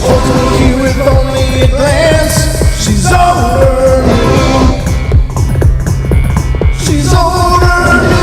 Holds me with only a glance. She's over me. She's over me.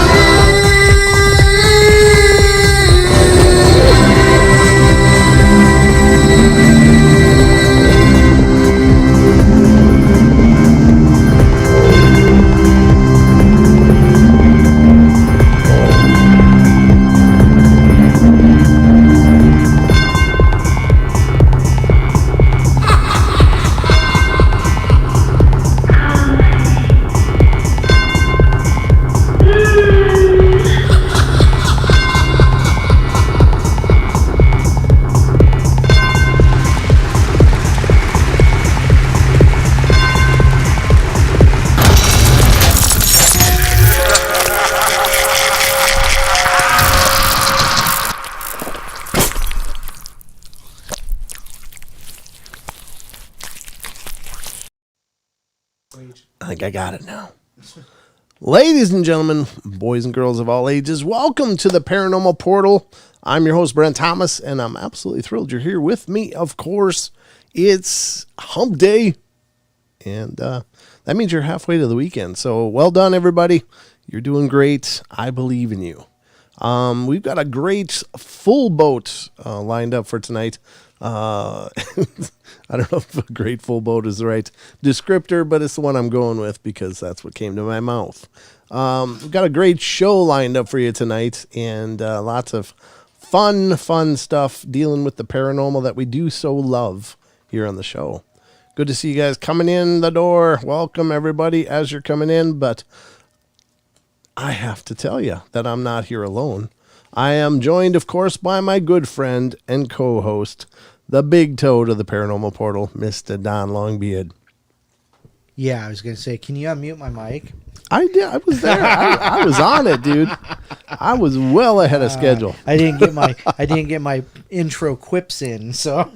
I think I got it now. Ladies and gentlemen, boys and girls of all ages, welcome to the Paranormal Portal. I'm your host, Brent Thomas, and I'm absolutely thrilled you're here with me. Of course, it's hump day, and that means you're halfway to the weekend. So well done, everybody. You're doing great. I believe in you. We've got a great full boat lined up for tonight. I don't know if a great full boat is the right descriptor, but it's the one I'm going with because that's what came to my mouth. We've got a great show lined up for you tonight, and lots of fun stuff dealing with the paranormal that we do so love here on the show. Good to see you guys coming in the door. Welcome, everybody, as you're coming in, but I have to tell you that I'm not here alone. I am joined, of course, by my good friend and co-host, the big toad of the Paranormal Portal, Mr. Don Longbeard. Yeah, I was going to say, can you unmute my mic? I did. I was there. I was on it, dude. I was well ahead of schedule. I didn't get my intro quips in, so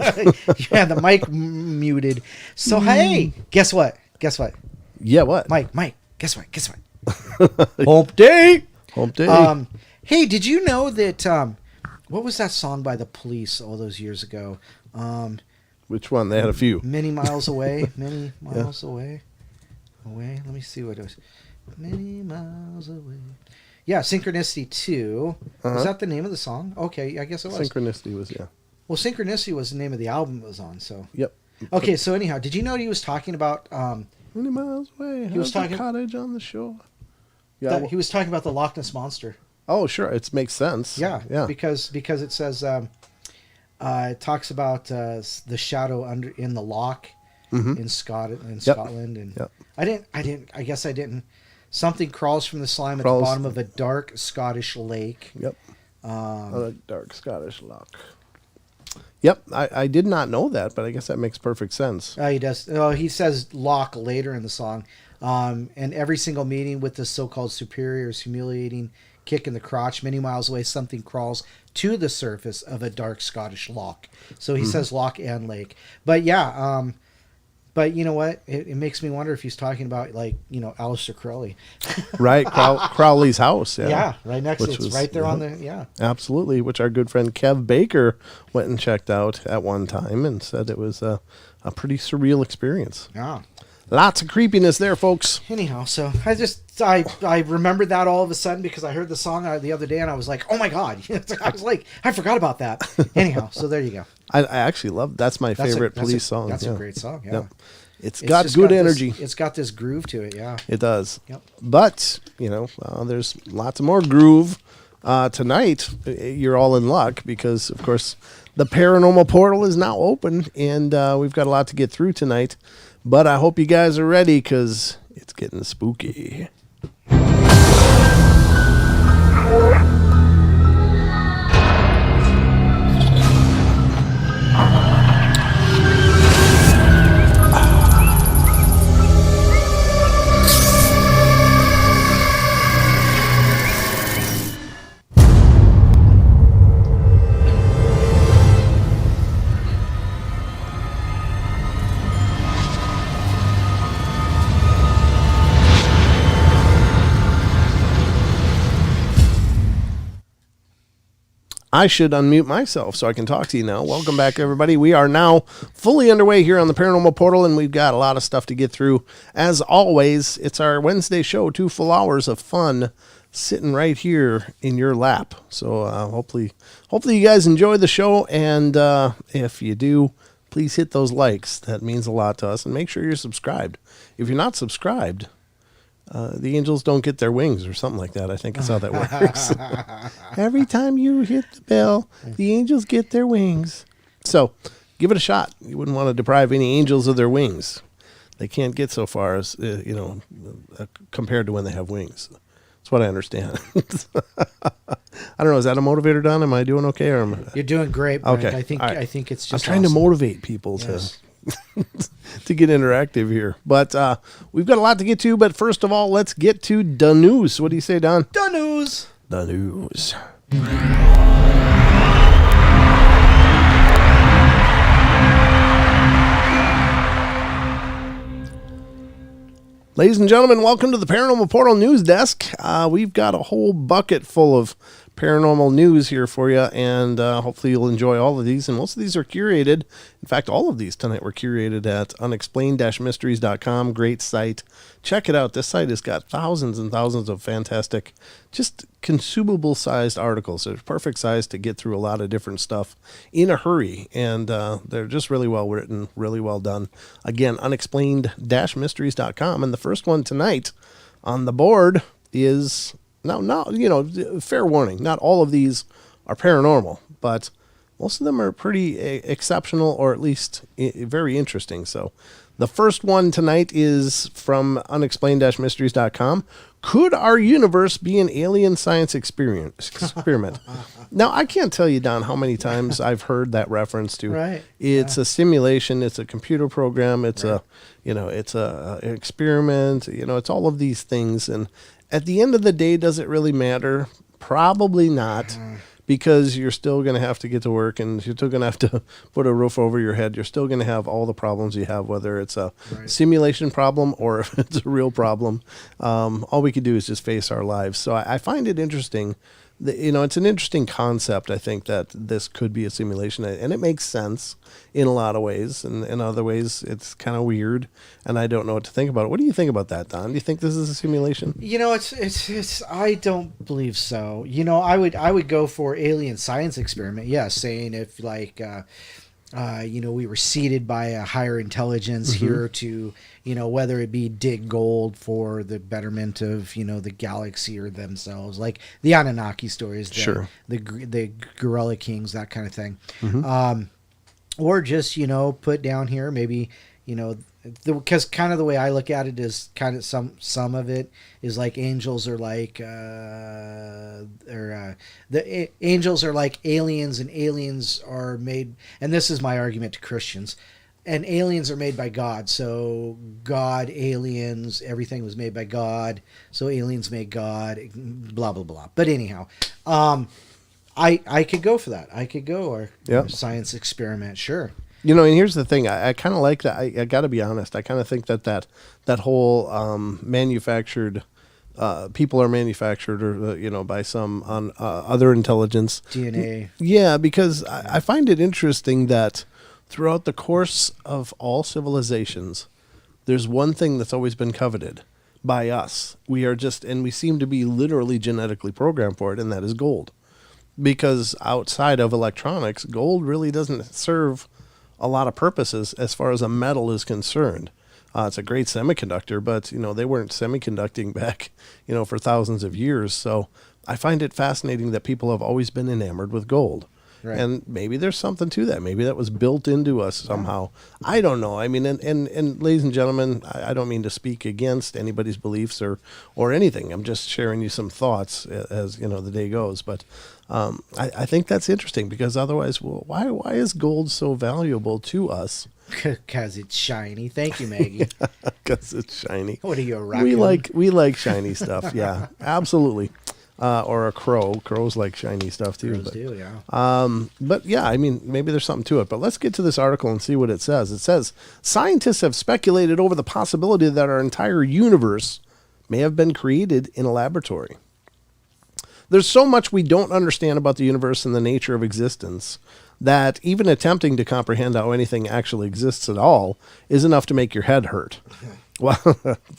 you had the mic muted. So hey, guess what? Yeah, what? Mike, guess what? Hump day. Hey, did you know that? What was that song by the Police all those years ago? Which one? They had a few. Many miles away. Many miles away. Let me see what it was. Many miles away. Yeah, Synchronicity 2. Was that the name of the song? Okay, I guess it was. Synchronicity was, yeah. Well, Synchronicity was the name of the album it was on, so. Yep. Okay, so anyhow, did you know he was talking about... Many miles away. He was talking... a cottage on the shore. Yeah, he was talking about the Loch Ness Monster. Oh, sure. It makes sense. Yeah. Because it says... it talks about the shadow in the loch in Scotland, and I guess I didn't. Something crawls from the slime at the bottom of a dark Scottish lake. Yep. A dark Scottish loch. Yep. I did not know that, but I guess that makes perfect sense. He does. He says loch later in the song, and every single meeting with the so-called superior is humiliating. Kick in the crotch. Many miles away, something crawls to the surface of a dark Scottish loch. So he says loch and lake. But yeah, but you know what? It makes me wonder if he's talking about, like, Aleister Crowley. Right, Crowley's house. Yeah, yeah, right next to it. It's right there on the, yeah. Absolutely, which our good friend Kev Baker went and checked out at one time and said it was a pretty surreal experience. Yeah. Lots of creepiness there, folks. Anyhow, so I remembered that all of a sudden because I heard the song the other day and I was like, oh my God. I was like, I forgot about that. Anyhow, so there you go. I actually love that's my favorite Police song. That's a great song, yeah. Yep. It's got good energy. It's got this groove to it, yeah. It does. Yep. But, there's lots of more groove. Tonight, you're all in luck because, of course, the Paranormal Portal is now open and we've got a lot to get through tonight. But I hope you guys are ready because it's getting spooky. I should unmute myself so I can talk to you now. Welcome back, everybody. We are now fully underway here on the Paranormal Portal, and we've got a lot of stuff to get through. As always, it's our Wednesday show, 2 full hours of fun sitting right here in your lap. So hopefully you guys enjoy the show, and if you do, please hit those likes. That means a lot to us, and make sure you're subscribed. If you're not subscribed, the angels don't get their wings or something like that. I think that's how that works. Every time you hit the bell, the angels get their wings. So give it a shot. You wouldn't want to deprive any angels of their wings. They can't get so far as, compared to when they have wings. That's what I understand. I don't know. Is that a motivator, Don? Am I doing okay? You're doing great, Brent. Okay. I think it's just I'm trying to motivate people to get interactive here. But we've got a lot to get to. But first of all, let's get to the news. What do you say, Don? The news. The news. Ladies and gentlemen, welcome to the Paranormal Portal News Desk. We've got a whole bucket full of paranormal news here for you, and hopefully you'll enjoy all of these. And most of these are curated. In fact, all of these tonight were curated at unexplained-mysteries.com. Great site. Check it out. This site has got thousands and thousands of fantastic, just consumable-sized articles. They're perfect size to get through a lot of different stuff in a hurry, and they're just really well written, really well done. Again, unexplained-mysteries.com. And the first one tonight on the board is... Now, fair warning, not all of these are paranormal, but most of them are pretty exceptional, or at least very interesting. So the first one tonight is from unexplained-mysteries.com. Could our universe be an alien science experiment? Now, I can't tell you, Don, how many times I've heard that reference to. Right. It's a simulation. It's a computer program. It's it's a experiment. It's all of these things. And at the end of the day, does it really matter? Probably not, because you're still going to have to get to work, and you're still going to have to put a roof over your head. You're still going to have all the problems you have, whether it's a simulation problem or if it's a real problem. All we can do is just face our lives. So I find it interesting. It's an interesting concept, I think, that this could be a simulation, and it makes sense in a lot of ways, and in other ways it's kind of weird, and I don't know what to think about it. What do you think about that, Don? Do you think this is a simulation? It's I don't believe so. I would go for alien science experiment. Yes, saying if we were seeded by a higher intelligence here to, whether it be dig gold for the betterment of, the galaxy or themselves, like the Anunnaki stories, the Gorilla Kings, that kind of thing. Or just, put down here, maybe, because kind of the way I look at it is kind of some of it is like angels are like angels are like aliens, and aliens are made, and this is my argument to Christians, and aliens are made by God. So God, aliens, everything was made by God, so aliens made God, blah blah blah. But anyhow, I could go for that. I could go or science experiment, sure. And here's the thing. I kind of like that. I got to be honest. I kind of think that whole manufactured, people are manufactured, or by some other intelligence. DNA. Yeah, because I find it interesting that throughout the course of all civilizations, there's one thing that's always been coveted by us. And we seem to be literally genetically programmed for it, and that is gold. Because outside of electronics, gold really doesn't serve a lot of purposes as far as a metal is concerned. It's a great semiconductor, but they weren't semiconducting back for thousands of years. So I find it fascinating that people have always been enamored with gold. Right. And maybe there's something to that. Maybe that was built into us somehow. I don't know. I mean, and ladies and gentlemen, I don't mean to speak against anybody's beliefs or anything. I'm just sharing you some thoughts as the day goes. But I think that's interesting, because otherwise, why is gold so valuable to us? Because it's shiny. Thank you, Maggie. Because it's shiny. What are you, a raccoon? We like shiny stuff. Yeah, absolutely. Or a crow. Crows like shiny stuff too. Crows do, yeah. But yeah, I mean, maybe there's something to it. But let's get to this article and see what it says. It says, scientists have speculated over the possibility that our entire universe may have been created in a laboratory. There's so much we don't understand about the universe and the nature of existence that even attempting to comprehend how anything actually exists at all is enough to make your head hurt. Well,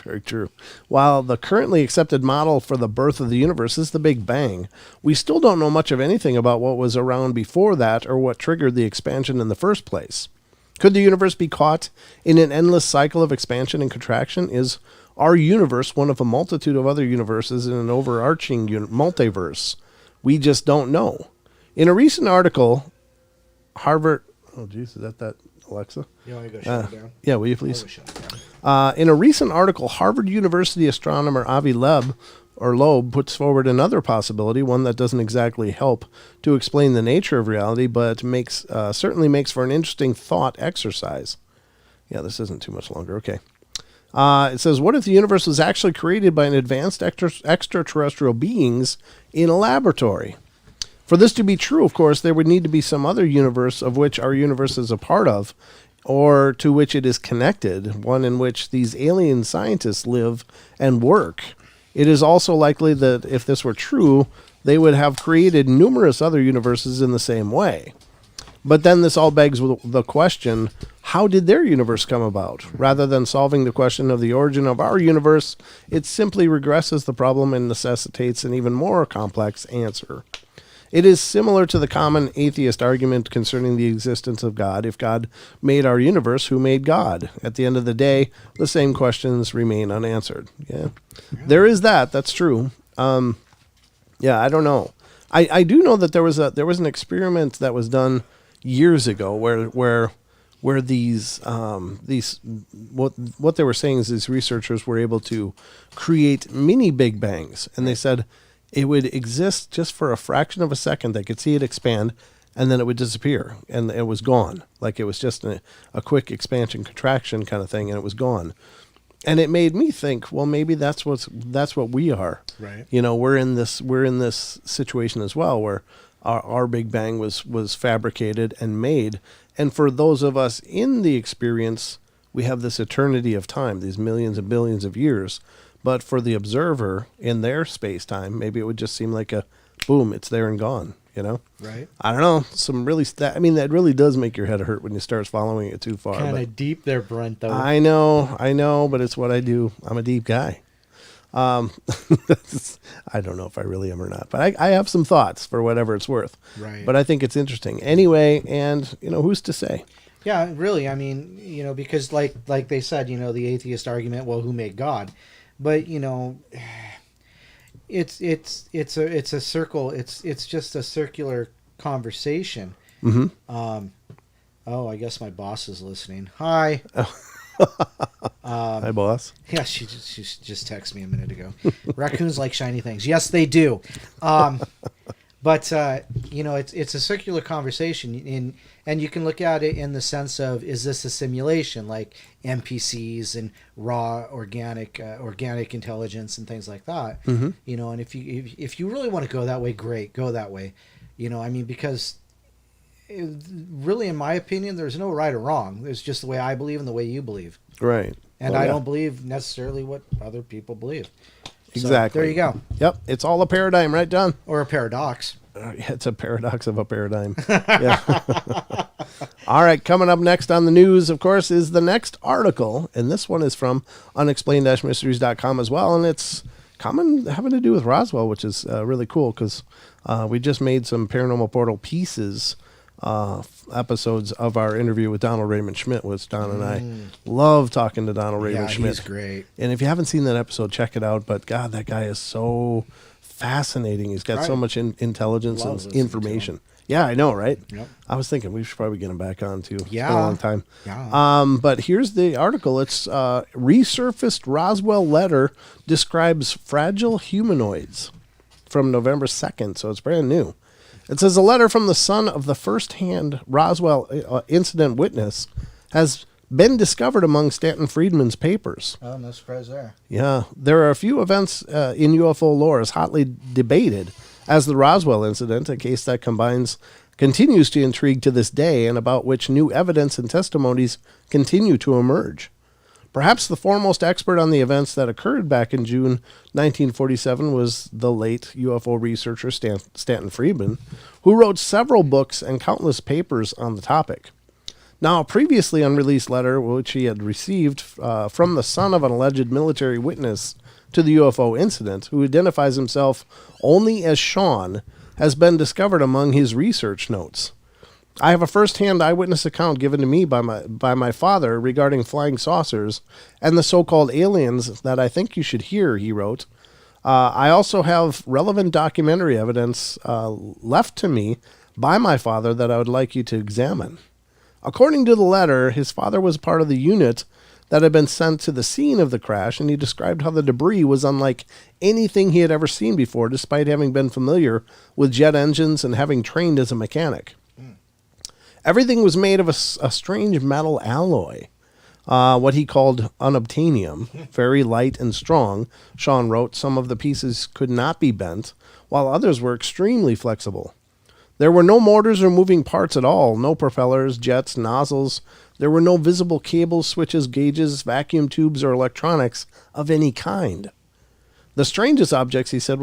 very true. While the currently accepted model for the birth of the universe is the Big Bang, we still don't know much of anything about what was around before that or what triggered the expansion in the first place. Could the universe be caught in an endless cycle of expansion and contraction? Is our universe one of a multitude of other universes in an overarching multiverse? We just don't know. In a recent article, Harvard... Oh, geez, is that Alexa? You want me to go shut it down? Yeah, will you please? I'll go shut it down. In a recent article, Harvard University astronomer Avi Loeb puts forward another possibility, one that doesn't exactly help to explain the nature of reality, but certainly makes for an interesting thought exercise. Yeah, this isn't too much longer. Okay. It says, what if the universe was actually created by an advanced extraterrestrial beings in a laboratory? For this to be true, of course, there would need to be some other universe of which our universe is a part of, or to which it is connected, one in which these alien scientists live and work. It is also likely that if this were true, they would have created numerous other universes in the same way. But then this all begs the question, how did their universe come about? Rather than solving the question of the origin of our universe, it simply regresses the problem and necessitates an even more complex answer. It is similar to the common atheist argument concerning the existence of God. If God made our universe, who made God? At the end of the day, the same questions remain unanswered. Yeah, there is that. That's true. Yeah, I don't know. I do know that there was an experiment that was done years ago where these what they were saying is these researchers were able to create mini Big Bangs, and they said it would exist just for a fraction of a second. They could see it expand, and then it would disappear, and it was gone. Like it was just a quick expansion contraction kind of thing, and it was gone. And it made me think, well, maybe that's what we are. Right. You know, we're in this situation as well, where our Big Bang was fabricated and made, and for those of us in the experience, we have this eternity of time, these millions and billions of years. But for the observer in their space-time, maybe it would just seem like a boom, it's there and gone, you know? Right. I don't know. That really does make your head hurt when you start following it too far. Kind of deep there, Brent, though. I know, but it's what I do. I'm a deep guy. I don't know if I really am or not, but I have some thoughts for whatever it's worth. Right. But I think it's interesting. Anyway, and, who's to say? Yeah, really. I mean, because like they said, the atheist argument, well, who made God? But it's a circle. It's just a circular conversation. Mm-hmm. I guess my boss is listening. Hi. Hi, boss. Yeah, she just texted me a minute ago. Raccoons like shiny things. Yes, they do. But it's a circular conversation, and you can look at it in the sense of, is this a simulation, like NPCs and raw organic intelligence and things like that. Mm-hmm. And if you really want to go that way, great, go that way. Because really, in my opinion, there's no right or wrong. There's just the way I believe and the way you believe. Right. And I don't believe necessarily what other people believe. Exactly. So, there you go. Yep. It's all a paradigm, right, John? Or a paradox. It's a paradox of a paradigm. Yeah. All right. Coming up next on the news, of course, is the next article. And this one is from unexplained-mysteries.com as well. And it's having to do with Roswell, which is really cool because we just made some Paranormal Portal pieces episodes of our interview with Donald Raymond Schmidt, which Don and I love talking to Donald Raymond Schmidt. He's great. And if you haven't seen that episode, check it out. But God, that guy is so fascinating. He's got so much intelligence and information. Yeah, I know, right? Yep. I was thinking we should probably get him back on too. Yeah. It's been a long time. Yeah. But here's the article. It's resurfaced Roswell letter describes fragile humanoids from November 2nd. So it's brand new. It says a letter from the son of the first-hand Roswell incident witness has been discovered among Stanton Friedman's papers. Oh, no surprise there. Yeah. There are a few events in UFO lore as hotly debated as the Roswell incident, a case that continues to intrigue to this day and about which new evidence and testimonies continue to emerge. Perhaps the foremost expert on the events that occurred back in June 1947 was the late UFO researcher Stanton Friedman, who wrote several books and countless papers on the topic. Now, a previously unreleased letter which he had received from the son of an alleged military witness to the UFO incident, who identifies himself only as Sean, has been discovered among his research notes. I have a first-hand eyewitness account given to me by my father regarding flying saucers and the so-called aliens that I think you should hear, he wrote. I also have relevant documentary evidence left to me by my father that I would like you to examine. According to the letter, his father was part of the unit that had been sent to the scene of the crash, and he described how the debris was unlike anything he had ever seen before, despite having been familiar with jet engines and having trained as a mechanic. Everything was made of a strange metal alloy, what he called unobtainium, very light and strong. Sean wrote some of the pieces could not be bent, while others were extremely flexible. There were no motors or moving parts at all, no propellers, jets, nozzles. There were no visible cables, switches, gauges, vacuum tubes, or electronics of any kind. The strangest objects, he said,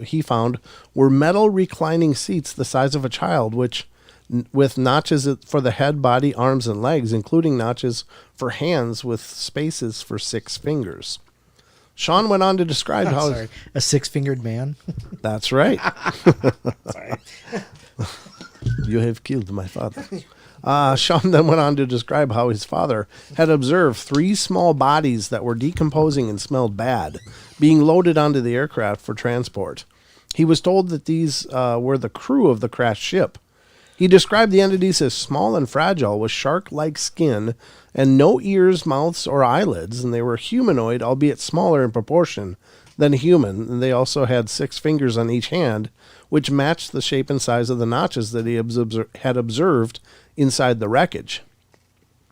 he found were metal reclining seats the size of a child, with notches for the head, body, arms, and legs, including notches for hands with spaces for 6 fingers. Sean went on to describe how... Sorry, a 6-fingered man? That's right. Sorry. You have killed my father. Sean then went on to describe how his father had observed 3 small bodies that were decomposing and smelled bad, being loaded onto the aircraft for transport. He was told that these were the crew of the crashed ship. He described the entities as small and fragile, with shark-like skin and no ears, mouths, or eyelids, and they were humanoid, albeit smaller in proportion than a human, and they also had 6 fingers on each hand, which matched the shape and size of the notches that he had observed inside the wreckage.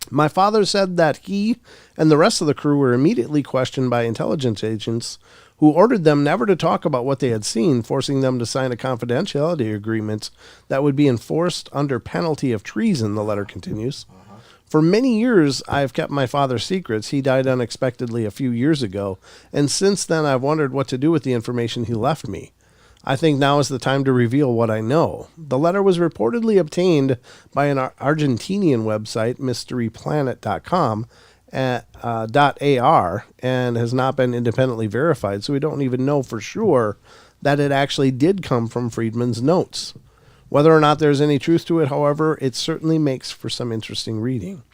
My father said that he and the rest of the crew were immediately questioned by intelligence agents who ordered them never to talk about what they had seen, forcing them to sign a confidentiality agreement that would be enforced under penalty of treason, the letter continues. For many years, I have kept my father's secrets. He died unexpectedly a few years ago, and since then I've wondered what to do with the information he left me. I think now is the time to reveal what I know. The letter was reportedly obtained by an Argentinian website, mysteryplanet.com, .ar, and has not been independently verified, so we don't even know for sure that it actually did come from Friedman's notes. Whether or not there's any truth to it, however, it certainly makes for some interesting reading.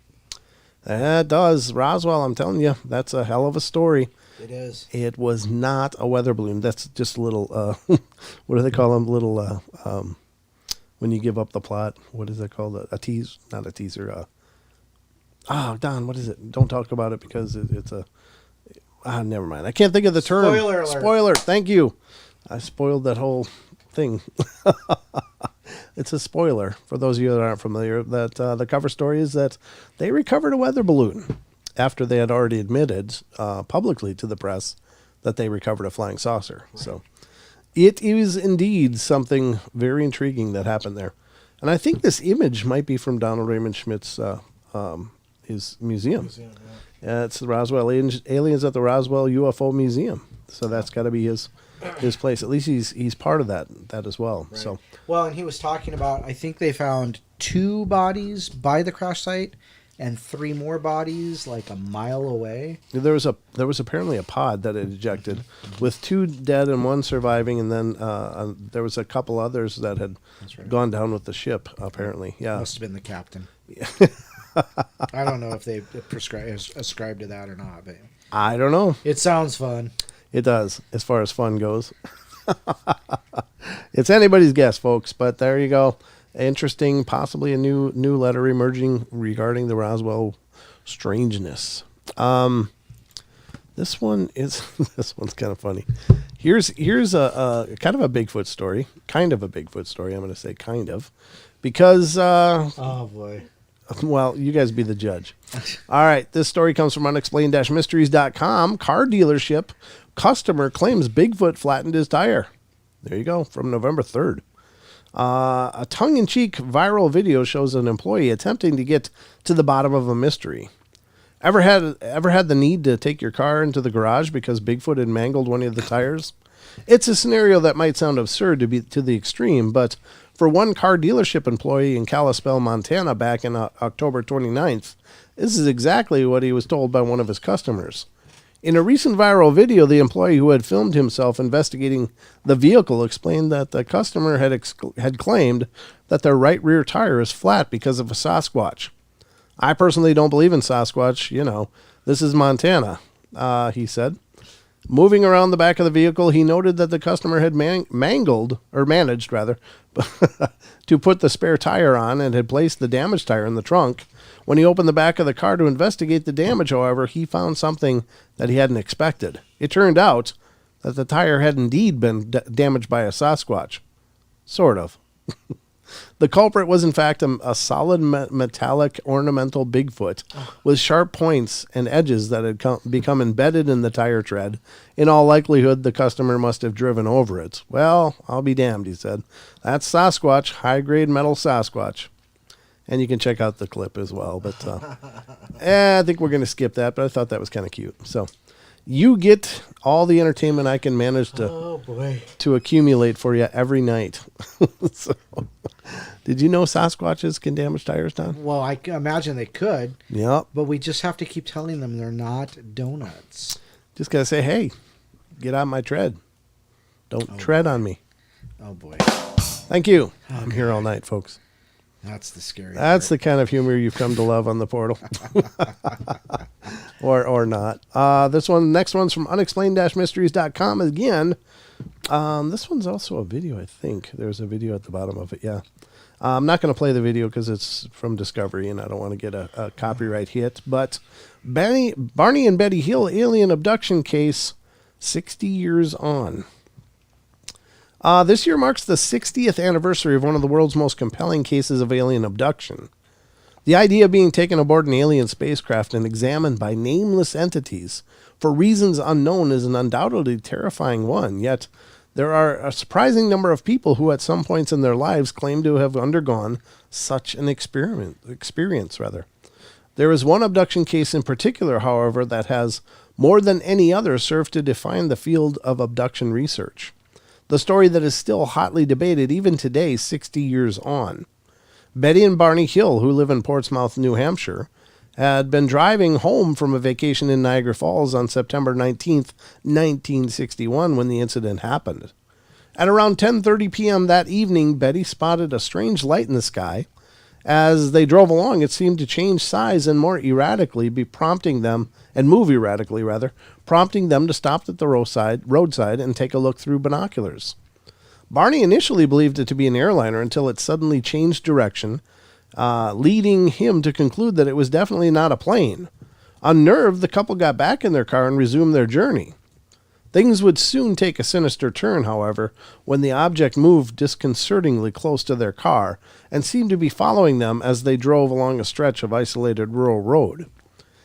It does. Roswell, I'm telling you, that's a hell of a story. It is. It was not a weather balloon. That's just a little, what do they call them? Little, when you give up the plot, what is that called? A tease? Not a teaser, Don, what is it? Don't talk about it because it's a... never mind. I can't think of the term. Spoiler alert. Spoiler. Thank you. I spoiled that whole thing. It's a spoiler for those of you that aren't familiar. That the cover story is that they recovered a weather balloon after they had already admitted publicly to the press that they recovered a flying saucer. Right. So it is indeed something very intriguing that happened there. And I think this image might be from Donald Raymond Schmidt's his museum. It's the Roswell Aliens at the Roswell UFO Museum. So that's got to be his place. At least he's part of that as well. Right. So well, and he was talking about, I think they found 2 bodies by the crash site and 3 more bodies like a mile away. There was apparently a pod that had ejected with 2 dead and 1 surviving, and then there was a couple others that had gone down with the ship. Apparently, yeah, must have been the captain. Yeah. I don't know if they ascribed to that or not, but I don't know. It sounds fun. It does, as far as fun goes. It's anybody's guess, folks, but there you go. Interesting, possibly a new letter emerging regarding the Roswell strangeness. This one's kind of funny. Here's a kind of a Bigfoot story. Kind of a Bigfoot story, I'm going to say kind of. Because... oh, boy. Well, you guys be the judge. All right, this story comes from unexplained-mysteries.com. Car dealership customer claims Bigfoot flattened his tire. There you go, from November 3rd. A tongue-in-cheek viral video shows an employee attempting to get to the bottom of a mystery. Ever had the need to take your car into the garage because Bigfoot had mangled one of the tires? It's a scenario that might sound absurd to the extreme, but for one car dealership employee in Kalispell, Montana back in October 29th, this is exactly what he was told by one of his customers. In a recent viral video, the employee who had filmed himself investigating the vehicle explained that the customer had claimed that their right rear tire is flat because of a Sasquatch. I personally don't believe in Sasquatch. This is Montana, he said. Moving around the back of the vehicle, he noted that the customer had managed to put the spare tire on and had placed the damaged tire in the trunk. When he opened the back of the car to investigate the damage, however, he found something that he hadn't expected. It turned out that the tire had indeed been damaged by a Sasquatch. Sort of. The culprit was, in fact, a solid metallic ornamental Bigfoot with sharp points and edges that had become embedded in the tire tread. In all likelihood, the customer must have driven over it. Well, I'll be damned, he said. That's Sasquatch, high-grade metal Sasquatch. And you can check out the clip as well. But I think we're going to skip that, but I thought that was kind of cute. So you get all the entertainment I can manage to accumulate for you every night. So, did you know Sasquatches can damage tires, Don? Well, I imagine they could. Yep. But we just have to keep telling them they're not donuts. Just got to say, hey, get on my tread. Don't tread on me. Oh, boy. Thank you. Okay. I'm here all night, folks. That's the scary That's part. the kind of humor you've come to love on the portal. or not. Next one's from unexplained-mysteries.com. Again, this one's also a video, I think. There's a video at the bottom of it, yeah. I'm not going to play the video because it's from Discovery and I don't want to get a copyright hit. But Barney and Betty Hill alien abduction case 60 years on. This year marks the 60th anniversary of one of the world's most compelling cases of alien abduction. The idea of being taken aboard an alien spacecraft and examined by nameless entities for reasons unknown is an undoubtedly terrifying one, yet there are a surprising number of people who at some points in their lives claim to have undergone such an experience. There is one abduction case in particular, however, that has more than any other served to define the field of abduction research. The story that is still hotly debated even today, 60 years on. Betty and Barney Hill, who live in Portsmouth, New Hampshire, had been driving home from a vacation in Niagara Falls on September 19th, 1961, when the incident happened. At around 10:30 p.m. that evening, Betty spotted a strange light in the sky. As they drove along, it seemed to change size and move erratically, prompting them to stop at the roadside and take a look through binoculars. Barney initially believed it to be an airliner until it suddenly changed direction, leading him to conclude that it was definitely not a plane. Unnerved, the couple got back in their car and resumed their journey. Things would soon take a sinister turn, however, when the object moved disconcertingly close to their car and seemed to be following them as they drove along a stretch of isolated rural road.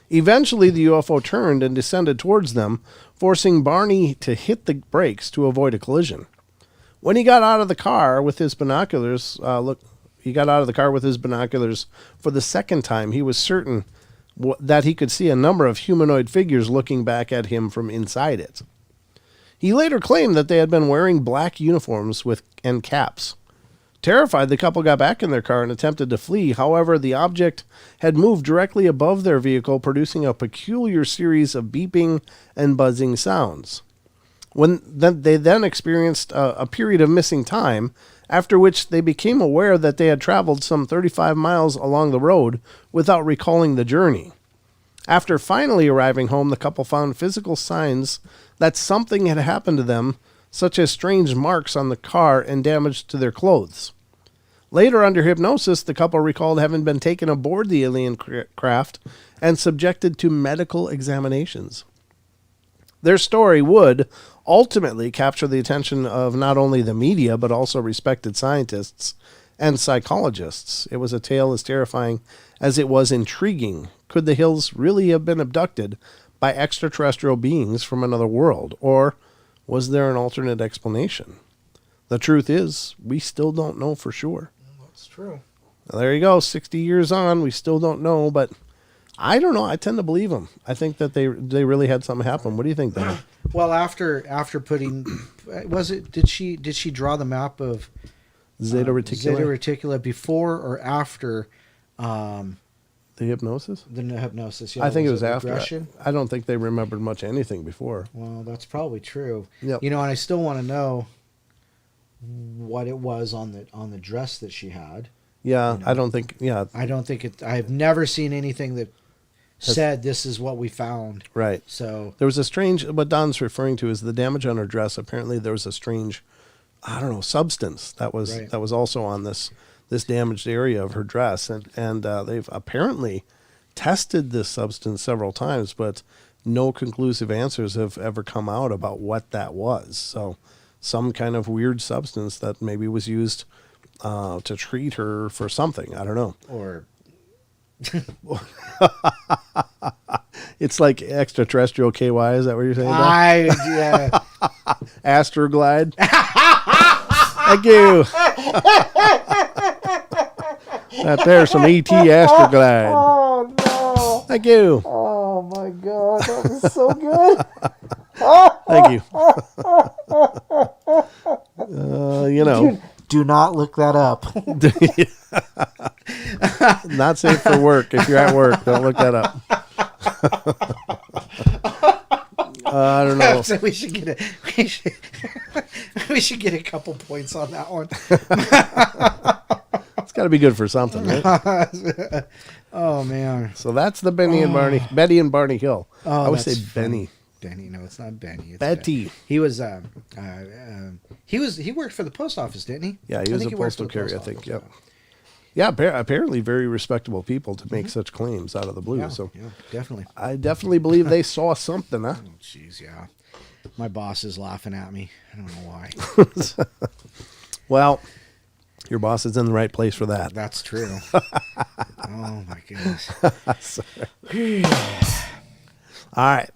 Eventually, the UFO turned and descended towards them, forcing Barney to hit the brakes to avoid a collision. When he got out of the car with his binoculars, for the second time, he was certain that he could see a number of humanoid figures looking back at him from inside it. He later claimed that they had been wearing black uniforms and caps. Terrified, the couple got back in their car and attempted to flee. However, the object had moved directly above their vehicle, producing a peculiar series of beeping and buzzing sounds. They then experienced a period of missing time, after which they became aware that they had traveled some 35 miles along the road without recalling the journey. After finally arriving home, the couple found physical signs that something had happened to them, such as strange marks on the car and damage to their clothes. Later, under hypnosis, the couple recalled having been taken aboard the alien craft and subjected to medical examinations. Their story would ultimately capture the attention of not only the media, but also respected scientists and psychologists. It was a tale as terrifying as it was intriguing. Could the Hills really have been abducted by extraterrestrial beings from another world, or was there an alternate explanation? The truth is, we still don't know for sure. That's true. Well, there you go. 60 years on, we still don't know, but I don't know. I tend to believe them. I think that they really had something happen. What do you think, Ben? Well, after putting, did she draw the map of Zeta Reticuli before or after the hypnosis? The hypnosis. Yeah, I think it was after. Regression? I don't think they remembered much anything before. Well, that's probably true. Yep. And I still want to know what it was on the dress that she had. Yeah, I don't think. Yeah, I don't think it. I've never seen anything that said this is what we found. Right. So there was a strange. What Don's referring to is the damage on her dress. Apparently, there was a strange, I don't know, substance that was also on this damaged area of her dress, and they've apparently tested this substance several times, but no conclusive answers have ever come out about what that was. So, some kind of weird substance that maybe was used to treat her for something. I don't know. Or it's like extraterrestrial KY. Is that what you're saying? Yeah. Astroglide. Thank you. There's some ET Astroglide. Oh no! Thank you. Oh my God, that was so good. Thank you. Do not look that up. Not safe for work. If you're at work, don't look that up. I don't know. So we should get a couple points on that one. It's got to be good for something, right? Oh man. So that's the Betty and Barney Hill. Oh, I would say funny. Benny. Benny, no, it's not Benny. It's Betty. He was he worked for the post office, didn't he? Yeah, he was a postal carrier, I think. Yep. Yeah, apparently very respectable people to make such claims out of the blue. Yeah, so yeah, definitely. I definitely believe they saw something, huh? Oh, jeez, yeah. My boss is laughing at me. I don't know why. Well, your boss is in the right place for that. That's true. Oh my goodness. All right.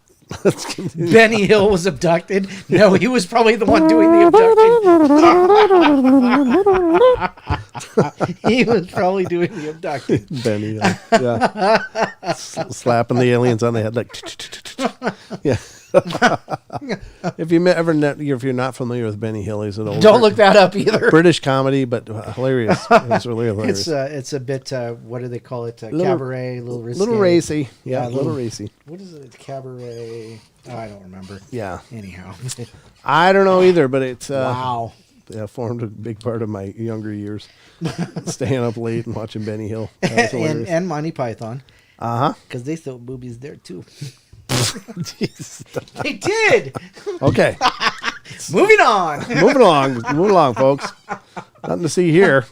Let's continue. Benny Hill was abducted. No, he was probably the one doing the abducting. He was probably doing the abducting. Benny Hill. Yeah. Slapping the aliens on the head like. Yeah. If you're not familiar with Benny Hill, he's an old. Don't look that up either. British comedy, but hilarious. It's really hilarious. It's a bit. What do they call it? Cabaret, little risque. Little racy. Yeah, little racy. What is it? Cabaret. Oh, I don't remember. Yeah. Anyhow, I don't know either, but it's wow. Yeah, formed a big part of my younger years. Staying up late and watching Benny Hill. and Monty Python. Because they sold boobies there too. They did. Okay. Moving on, folks. Nothing to see here.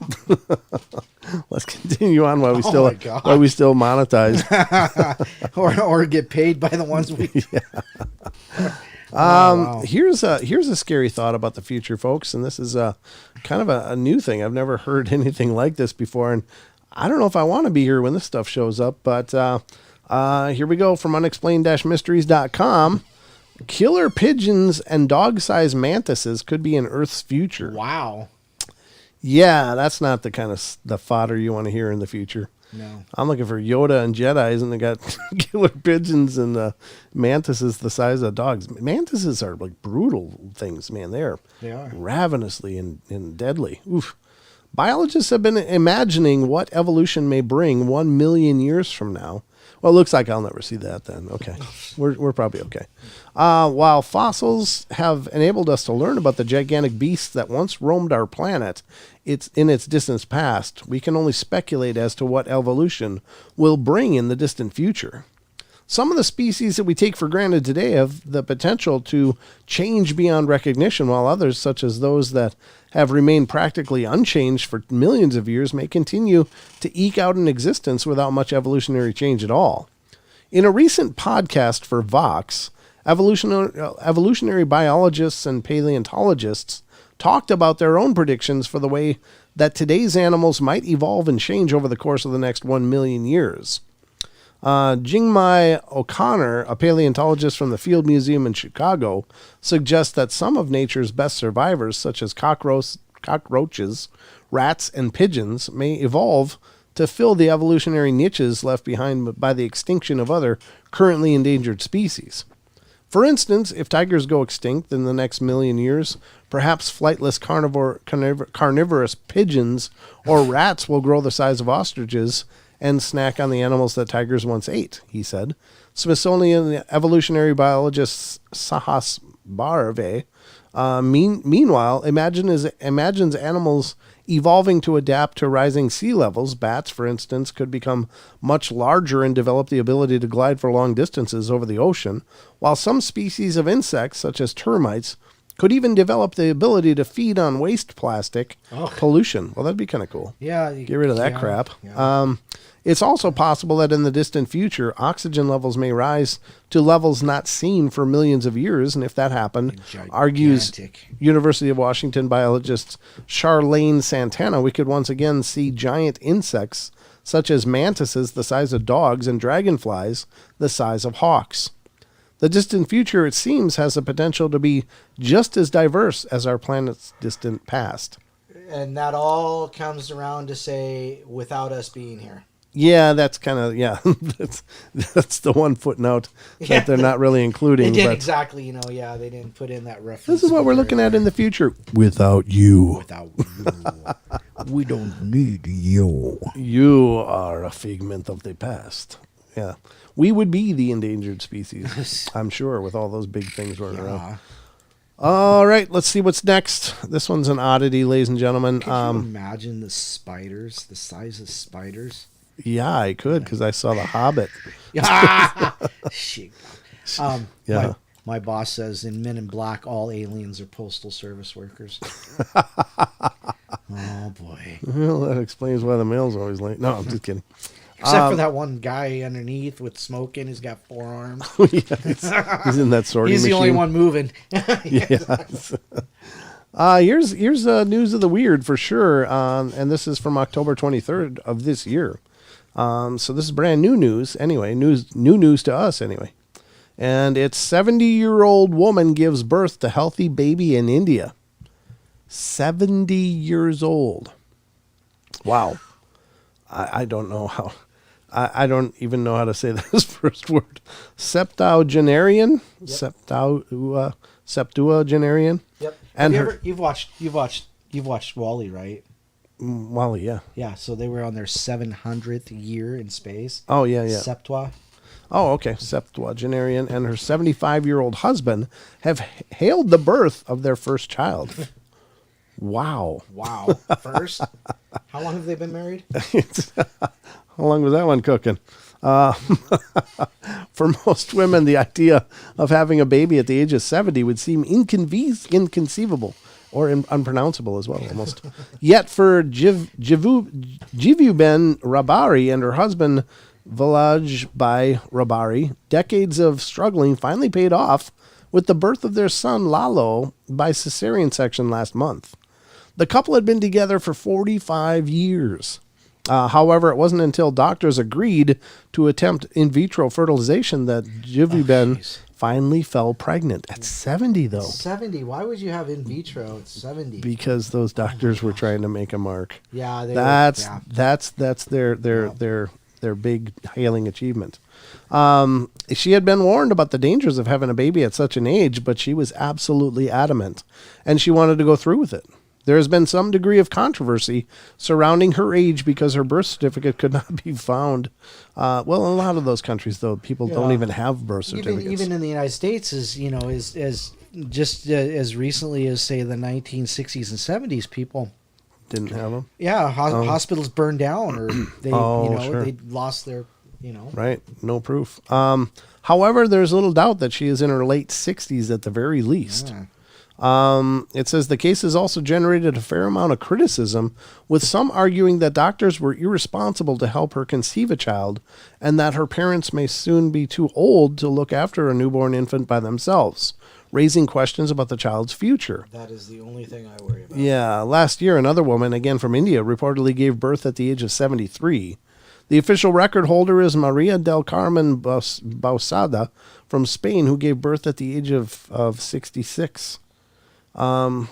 Let's continue on while we still monetize, or get paid by the ones we. Yeah. Wow. Here's a scary thought about the future, folks, and this is kind of a new thing. I've never heard anything like this before, and I don't know if I want to be here when this stuff shows up, but here we go from unexplained-mysteries.com. Killer pigeons and dog-sized mantises could be in Earth's future. Wow. Yeah, that's not the kind of the fodder you want to hear in the future. No. I'm looking for Yoda and Jedis, and they got killer pigeons and mantises the size of dogs. Mantises are like brutal things, man. They are ravenously and deadly. Oof. Biologists have been imagining what evolution may bring 1 million years from now. Well, it looks like I'll never see that then. Okay. We're probably okay. While fossils have enabled us to learn about the gigantic beasts that once roamed our planet, in its distant past, we can only speculate as to what evolution will bring in the distant future. Some of the species that we take for granted today have the potential to change beyond recognition, while others, such as those that have remained practically unchanged for millions of years, may continue to eke out an existence without much evolutionary change at all. In a recent podcast for Vox, evolutionary biologists and paleontologists talked about their own predictions for the way that today's animals might evolve and change over the course of the next 1 million years. Jingmai O'Connor, a paleontologist from the Field Museum in Chicago, suggests that some of nature's best survivors, such as cockroaches, rats, and pigeons, may evolve to fill the evolutionary niches left behind by the extinction of other currently endangered species. For instance, if tigers go extinct in the next million years, perhaps flightless carnivorous pigeons or rats will grow the size of ostriches and snack on the animals that tigers once ate, he said. Smithsonian evolutionary biologist Sahas Barve, meanwhile, imagines animals evolving to adapt to rising sea levels. Bats, for instance, could become much larger and develop the ability to glide for long distances over the ocean, while some species of insects, such as termites, could even develop the ability to feed on waste plastic pollution. Well, that'd be kind of cool. Yeah. Get rid of that crap. Yeah. It's also possible that in the distant future, oxygen levels may rise to levels not seen for millions of years. And if that happened, argues University of Washington biologist Charlene Santana, we could once again see giant insects such as mantises the size of dogs and dragonflies the size of hawks. The distant future, it seems, has the potential to be just as diverse as our planet's distant past. And that all comes around to say, without us being here. Yeah, that's kind of, that's the one footnote that they're not really including. They did exactly, they didn't put in that reference. This is what we're looking at in the future. Without you. Without you. We don't need you. You are a figment of the past. Yeah. We would be the endangered species, I'm sure, with all those big things running around. All right, let's see what's next. This one's an oddity, ladies and gentlemen. Could you imagine the spiders, the size of spiders? Yeah, I could, because I saw The Hobbit. Shit. Yeah. My boss says in Men in Black, all aliens are postal service workers. Oh, boy. Well, that explains why the mail's always late. No, I'm just kidding. Except for that one guy underneath with smoking. He's got 4 arms. He's in that sorting He's the machine. only one moving. Yes. Here's news of the weird for sure. And this is from October 23rd of this year. So this is brand new news. Anyway, new news to us anyway. And it's 70-year-old woman gives birth to healthy baby in India. 70 years old. Wow. I don't know how. I don't even know how to say this first word. Septuagenarian? Yep. Septuagenarian? Yep. And you've watched Wall-E, right? Wall-E, yeah. Yeah, so they were on their 700th year in space. Oh, yeah. Septua. Oh, okay. Septuagenarian and her 75-year-old husband have hailed the birth of their first child. Wow. First? How long have they been married? How long was that one cooking? For most women, the idea of having a baby at the age of 70 would seem inconceivable or unpronounceable as well, almost. Yet for Jivuben Rabari and her husband, Villajbai Rabari, decades of struggling finally paid off with the birth of their son, Lalo, by cesarean section last month. The couple had been together for 45 years. However, it wasn't until doctors agreed to attempt in vitro fertilization that Jivuben finally fell pregnant. At 70, though. 70. Why would you have in vitro at 70? Because those doctors were trying to make a mark. Yeah, that's their big hailing achievement. She had been warned about the dangers of having a baby at such an age, but she was absolutely adamant, and she wanted to go through with it. There has been some degree of controversy surrounding her age because her birth certificate could not be found. Well, in a lot of those countries, though, people don't even have birth certificates. Even in the United States, as recently as, say, the 1960s and 70s, people didn't have them. Yeah, hospitals burned down, or they, they lost their, Right, no proof. However, there's little doubt that she is in her late 60s at the very least. Yeah. It says the case has also generated a fair amount of criticism, with some arguing that doctors were irresponsible to help her conceive a child, and that her parents may soon be too old to look after a newborn infant by themselves, raising questions about the child's future. That is the only thing I worry about. Yeah, last year, another woman, again from India, reportedly gave birth at the age of 73. The official record holder is Maria del Carmen Bausada from Spain, who gave birth at the age of 66. You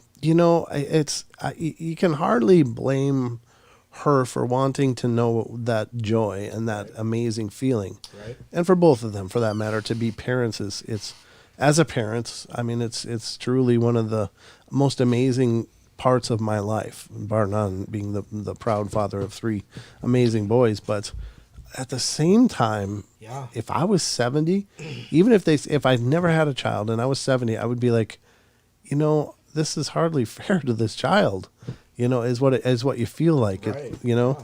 can hardly blame her for wanting to know that joy and that amazing feeling. Right. And for both of them, for that matter, to be parents it's as a parent, I mean, it's truly one of the most amazing parts of my life, bar none, being the proud father of 3 amazing boys. But at the same time, Yeah. if I was 70, even if I'd never had a child and I was 70, I would be like, this is hardly fair to this child, is what you feel like. Right. Yeah.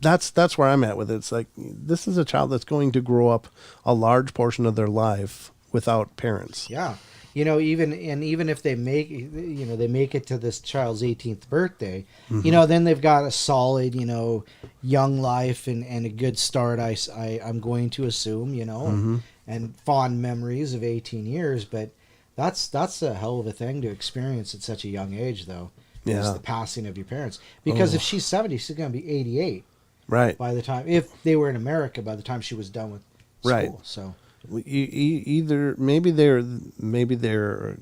That's where I'm at with it. It's like, this is a child that's going to grow up a large portion of their life without parents. Yeah. Even if they make it to this child's 18th birthday, then they've got a solid, young life and a good start. I'm going to assume, and fond memories of 18 years. But that's a hell of a thing to experience at such a young age, though. Yeah. Is the passing of your parents. Because if she's 70, she's going to be 88. Right. By the time, if they were in America, by the time she was done with school. Right. So. Either maybe they're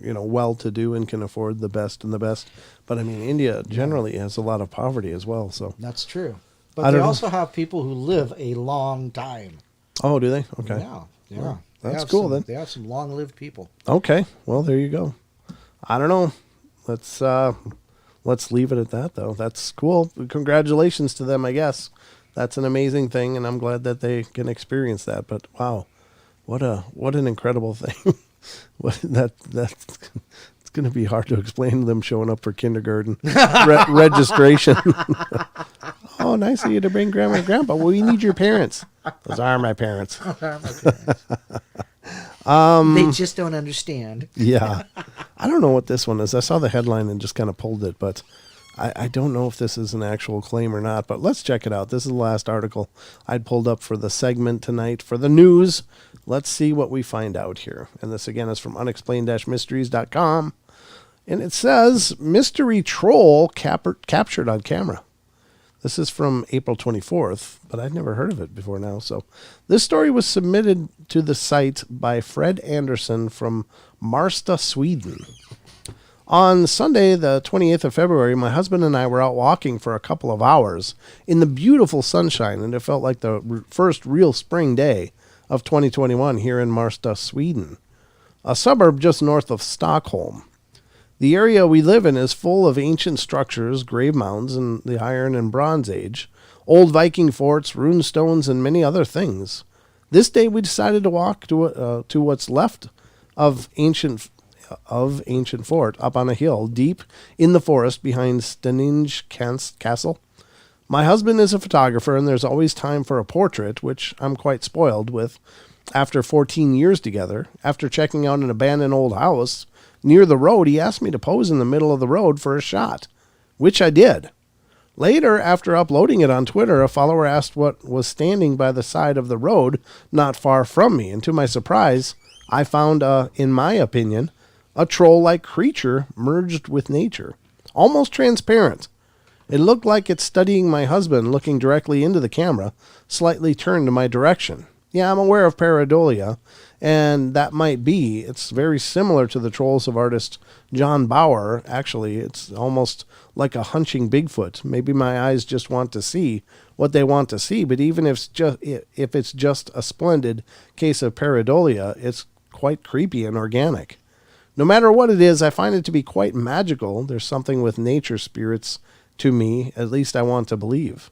well to do and can afford the best, but I mean, India generally has a lot of poverty as well. So that's true. But they also have people who live a long time. Oh, do they? Okay. Yeah. Well, that's cool then. They have some long-lived people. Okay. Well, there you go. I don't know. Let's leave it at that, though. That's cool. Congratulations to them, I guess. That's an amazing thing, and I'm glad that they can experience that. But wow, what an incredible thing. It's going to be hard to explain to them showing up for kindergarten registration. Oh, nice of you to bring Grandma and Grandpa. Well, you need your parents. Those are my parents. They just don't understand. Yeah. I don't know what this one is. I saw the headline and just kind of pulled it, but I don't know if this is an actual claim or not, but let's check it out. This is the last article I'd pulled up for the segment tonight for the news. Let's see what we find out here. And this, again, is from unexplained-mysteries.com. And it says, mystery troll captured on camera. This is from April 24th, but I'd never heard of it before now. So this story was submitted to the site by Fred Anderson from Marsta, Sweden. On Sunday, the 28th of February, my husband and I were out walking for a couple of hours in the beautiful sunshine, and it felt like the first real spring day of 2021 here in Marsta, Sweden, a suburb just north of Stockholm. The area we live in is full of ancient structures, grave mounds in the Iron and Bronze Age, old Viking forts, rune stones, and many other things. This day we decided to walk to what's left of ancient fort up on a hill deep in the forest behind Strangeness Castle. My husband is a photographer, and there's always time for a portrait, which I'm quite spoiled with. After 14 years together, after checking out an abandoned old house near the road, he asked me to pose in the middle of the road for a shot, which I did. Later, after uploading it on Twitter, a follower asked what was standing by the side of the road not far from me, and to my surprise, I found, in my opinion, a troll-like creature merged with nature, almost transparent. It looked like it's studying my husband, looking directly into the camera, slightly turned to my direction. Yeah, I'm aware of pareidolia, and that might be. It's very similar to the trolls of artist John Bauer. Actually, it's almost like a hunching Bigfoot. Maybe my eyes just want to see what they want to see, but even if it's just a splendid case of pareidolia, it's quite creepy and organic. No matter what it is, I find it to be quite magical. There's something with nature spirits to me, at least I want to believe.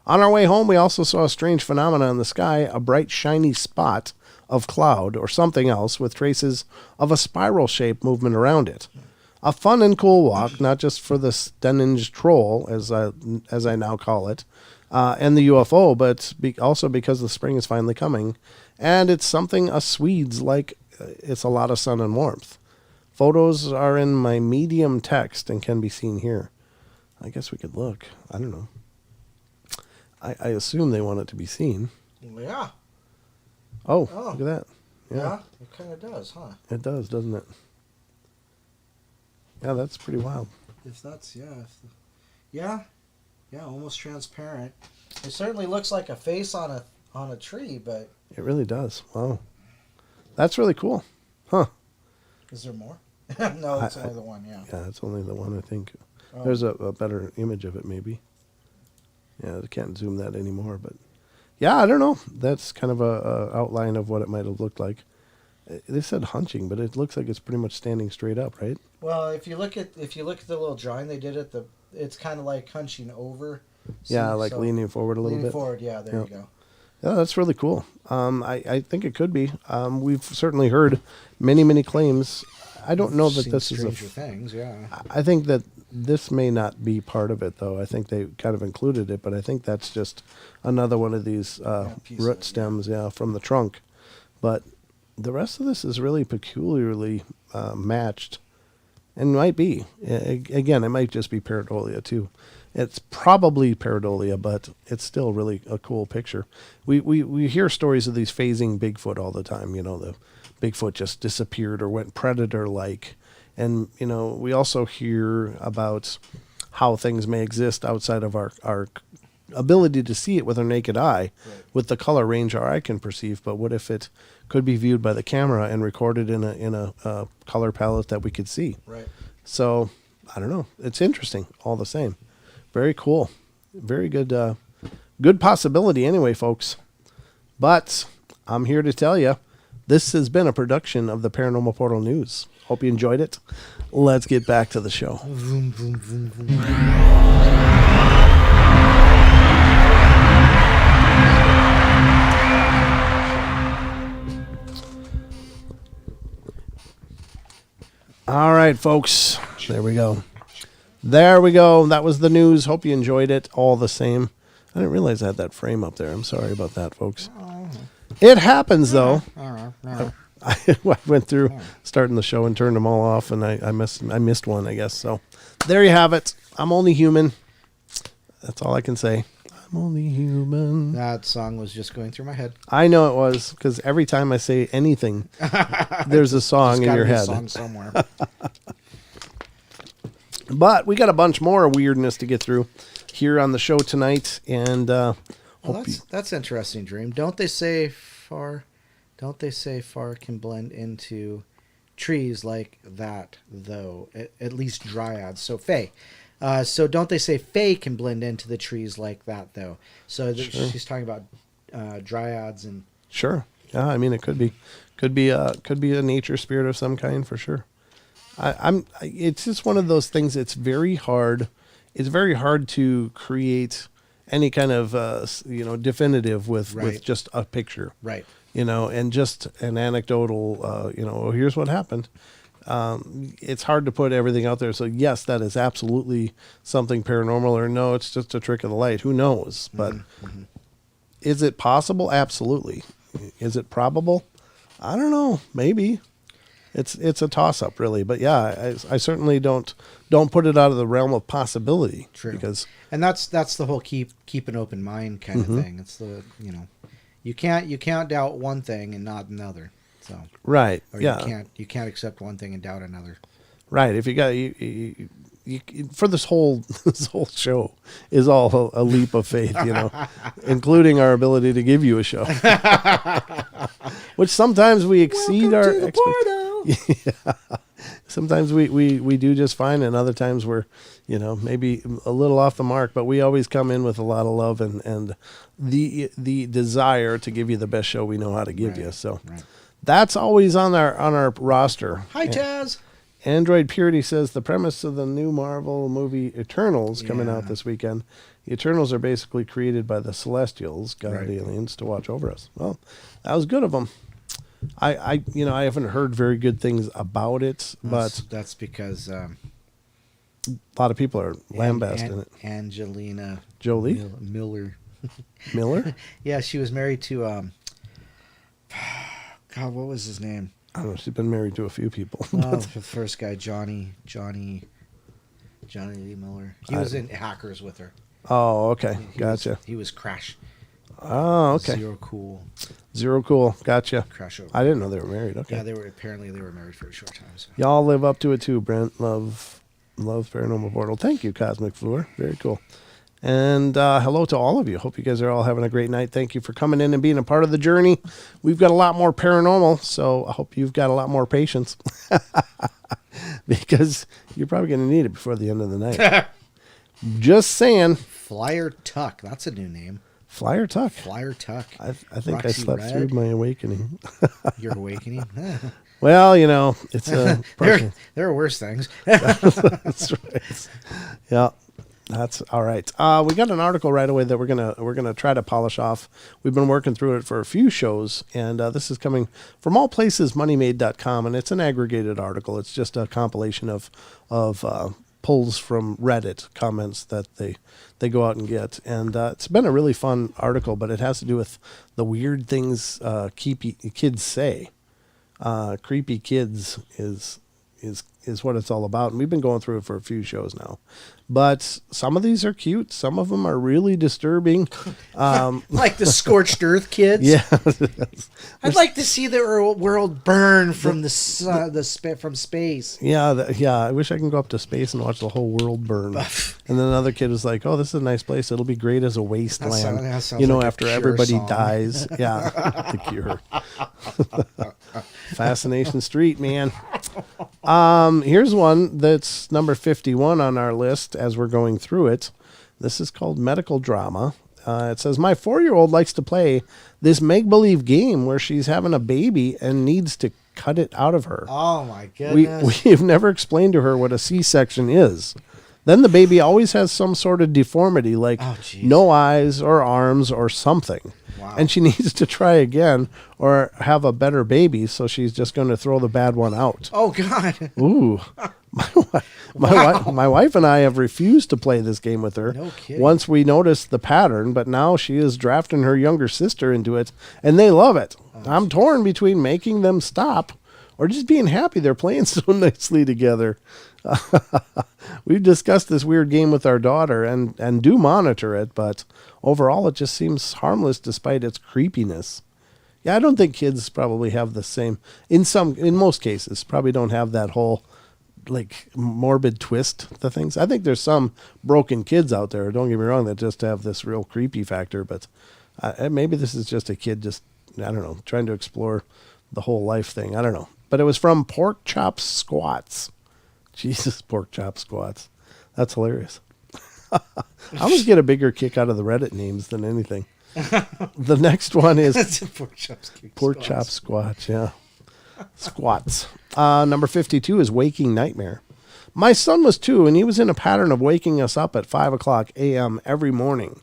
On our way home, we also saw a strange phenomenon in the sky, a bright shiny spot of cloud or something else with traces of a spiral-shaped movement around it. A fun and cool walk, not just for the Strangeness troll, as I now call it, and the UFO, but also because the spring is finally coming, and it's something us Swedes like. It's a lot of sun and warmth. Photos are in my medium text and can be seen here. I guess we could look. I don't know. I assume they want it to be seen. Yeah. Oh, look at that. Yeah, it kind of does, huh? It does, doesn't it? Yeah, that's pretty wild. If that's, yeah, almost transparent. It certainly looks like a face on a tree, but... It really does. Wow. That's really cool. Huh. Is there more? No, it's only the one, yeah. Yeah, it's only the one, I think. Oh. There's a better image of it, maybe. Yeah, I can't zoom that anymore, but yeah, I don't know. That's kind of a outline of what it might have looked like. They said hunching, but it looks like it's pretty much standing straight up, right? Well, if you look at the little drawing they did it's kind of like hunching over. Yeah, like leaning forward a little bit. Leaning forward, yeah, there you go. Yeah, that's really cool. I think it could be. We've certainly heard many claims. I don't know that this is Stranger Things, yeah. I think that this may not be part of it, though. I think they kind of included it, but I think that's just another one of these root stems, from the trunk. But the rest of this is really peculiarly matched, and might be. Again, it might just be pareidolia, too. It's probably pareidolia, but it's still really a cool picture. We hear stories of these phasing Bigfoot all the time. The Bigfoot just disappeared or went predator-like. And, we also hear about how things may exist outside of our ability to see it with our naked eye, with the color range our eye can perceive. But what if it could be viewed by the camera and recorded in a color palette that we could see? Right. So, I don't know. It's interesting all the same. Very cool. Very good good possibility anyway, folks. But I'm here to tell you, this has been a production of the Paranormal Portal News. Hope you enjoyed it. Let's get back to the show. Vroom, vroom, vroom, vroom. All right, folks. There we go. There we go. That was the news. Hope you enjoyed it all the same. I didn't realize I had that frame up there. I'm sorry about that, folks. It happens, though. I went through starting the show and turned them all off, and I missed one, I guess. So there you have it. I'm only human. That's all I can say. I'm only human. That song was just going through my head. I know it was, because every time I say anything, there's a song in your head. Song somewhere. But we got a bunch more weirdness to get through here on the show tonight, and that's interesting, Dream. Don't they say far can blend into trees like that, though? At least dryads. So fae. So don't they say fae can blend into the trees like that, though? So she's talking about dryads and. Sure. Yeah, I mean it could be a nature spirit of some kind for sure. It's just one of those things. It's very hard. It's very hard to create any kind of definitive with just a picture, right? And just an anecdotal. Here's what happened. It's hard to put everything out there. So yes, that is absolutely something paranormal, or no, it's just a trick of the light. Who knows? But is it possible? Absolutely. Is it probable? I don't know. Maybe. It's a toss-up, really. But yeah, I certainly don't put it out of the realm of possibility. True. And that's the whole keep an open mind kind of thing. It's the you can't doubt one thing and not another. So right. Or yeah. You can't accept one thing and doubt another. Right. If you got you for this whole show is all a leap of faith, including our ability to give you a show, which sometimes we exceed our expectations. Yeah. Sometimes we do just fine, and other times we're maybe a little off the mark, but we always come in with a lot of love and the desire to give you the best show we know how to give you. So that's always on our roster. Hi, Taz. Android Purity says the premise of the new Marvel movie Eternals coming out this weekend. The Eternals are basically created by the Celestials, God aliens, to watch over us. Well, that was good of them. I haven't heard very good things about it, but that's because a lot of people are lambasting it. Angelina Jolie Miller. Miller? Yeah, she was married to God, what was his name? I don't know. She's been married to a few people. The first guy, Johnny Lee Miller. He was in Hackers with her. Oh, okay. Gotcha. He was Crash. Oh, okay. Zero Cool. Gotcha. Crash over. I didn't know they were married. Okay. Yeah, they were married for a short time. So. Y'all live up to it too, Brent. Love Paranormal Portal. Thank you, Cosmic Floor. Very cool. And hello to all of you. Hope you guys are all having a great night. Thank you for coming in and being a part of the journey. We've got a lot more paranormal, so I hope you've got a lot more patience. Because you're probably going to need it before the end of the night. Just saying. Flyer Tuck. That's a new name. Flyer Tuck. Flyer Tuck. I think I Roxy slept Red. through my awakening. Your awakening. Well, it's a there are worse things. That's right. Yeah, that's all right. We got an article right away that we're gonna try to polish off. We've been working through it for a few shows, and this is coming from allplacesmoneymade.com, and it's an aggregated article. It's just a compilation of pulls from Reddit comments that they go out and get, and it's been a really fun article. But it has to do with the weird things kids say. Creepy kids is what it's all about. And we've been going through it for a few shows now. But some of these are cute. Some of them are really disturbing. Like the scorched earth kids. Yeah. I'd like to see the world burn from from space. Yeah. I wish I can go up to space and watch the whole world burn. And then another kid was like, "Oh, this is a nice place. It'll be great as a wasteland." That sounds like after a Cure everybody song. dies. Yeah, the Cure. Fascination Street, man. Here's one that's number 51 on our list as we're going through it. This is called Medical Drama. It says, my 4-year-old likes to play this make-believe game where she's having a baby and needs to cut it out of her. Oh, my goodness. We've never explained to her what a C-section is. Then the baby always has some sort of deformity, like no eyes or arms or something. Wow. And she needs to try again or have a better baby, so she's just going to throw the bad one out. Oh, God. Ooh. My wife and I have refused to play this game with her. No kidding. Once we noticed the pattern, but now she is drafting her younger sister into it, and they love it. I'm torn between making them stop or just being happy they're playing so nicely together. We've discussed this weird game with our daughter and do monitor it, but overall it just seems harmless despite its creepiness. Yeah, I don't think kids probably have the same, in most cases, probably don't have that whole like morbid twist to things. I think there's some broken kids out there, don't get me wrong, that just have this real creepy factor, but maybe this is just a kid just, I don't know, trying to explore the whole life thing. I don't know. But it was from Pork Chop Squats. Jesus, Pork Chop Squats. That's hilarious. I always get a bigger kick out of the Reddit names than anything. The next one is Pork Chop Squats. Yeah. Squats. Number 52 is Waking Nightmare. My son was 2, and he was in a pattern of waking us up at 5 o'clock a.m. every morning.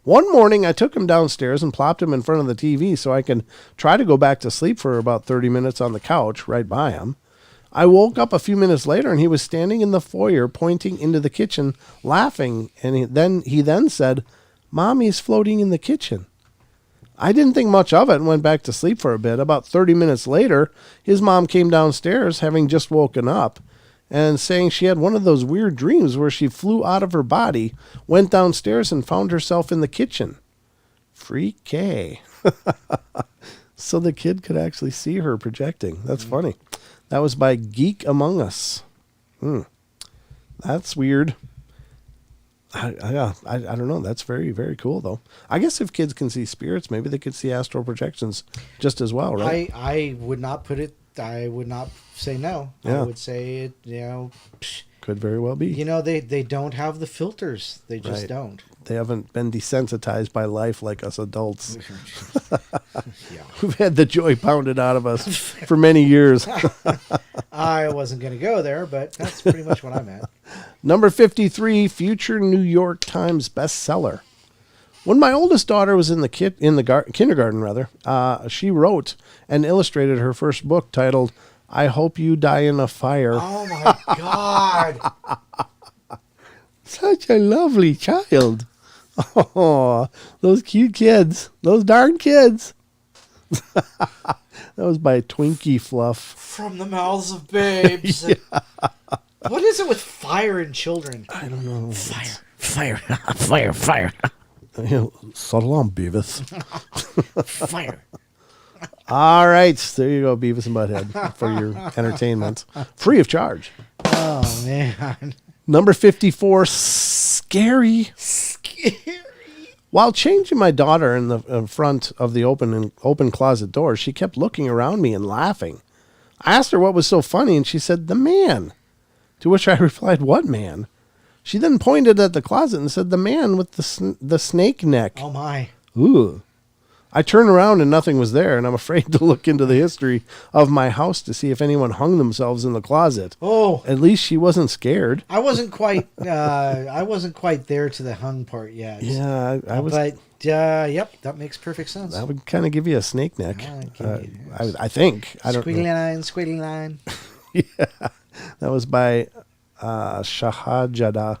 One morning, I took him downstairs and plopped him in front of the TV so I could try to go back to sleep for about 30 minutes on the couch right by him. I woke up a few minutes later, and he was standing in the foyer pointing into the kitchen, laughing, and he then said, "Mommy's floating in the kitchen." I didn't think much of it and went back to sleep for a bit. About 30 minutes later, his mom came downstairs, having just woken up, and saying she had one of those weird dreams where she flew out of her body, went downstairs, and found herself in the kitchen. Freaky. So the kid could actually see her projecting. That's funny. That was by Geek Among Us. That's weird. I don't know. That's very, very cool, though. I guess if kids can see spirits, maybe they could see astral projections just as well, right? I would not put it. I would not say no. Yeah. I would say it. Could very well be. They don't have the filters. They just Right. don't. They haven't been desensitized by life like us adults. Yeah. We've had the joy pounded out of us for many years. I wasn't going to go there, but that's pretty much what I'm at. Number 53, future New York Times bestseller. When my oldest daughter was in the kindergarten, she wrote and illustrated her first book titled, "I Hope You Die in a Fire." Oh my God. Such a lovely child. Oh, those cute kids. Those darn kids. That was by Twinkie Fluff. From the mouths of babes. Yeah. What is it with fire and children? I don't know. Fire. Settle on, Beavis. Fire. All right. There you go, Beavis and Butthead, for your entertainment. Free of charge. Oh, man. Number 54, scary. While changing my daughter in the front of the open closet door, she kept looking around me and laughing. I asked her what was so funny, and she said, "The man." To which I replied, "What man?" She then pointed at the closet and said, "The man with the snake neck." Oh, my. Ooh. I turned around and nothing was there, and I'm afraid to look into the history of my house to see if anyone hung themselves in the closet. Oh. At least she wasn't scared. I wasn't quite there to the hung part yet. Yeah, I was. But, yep, that makes perfect sense. That would kind of give you a snake neck. Yes. I think. I don't know. Squiggly line. Yeah. That was by Shahajada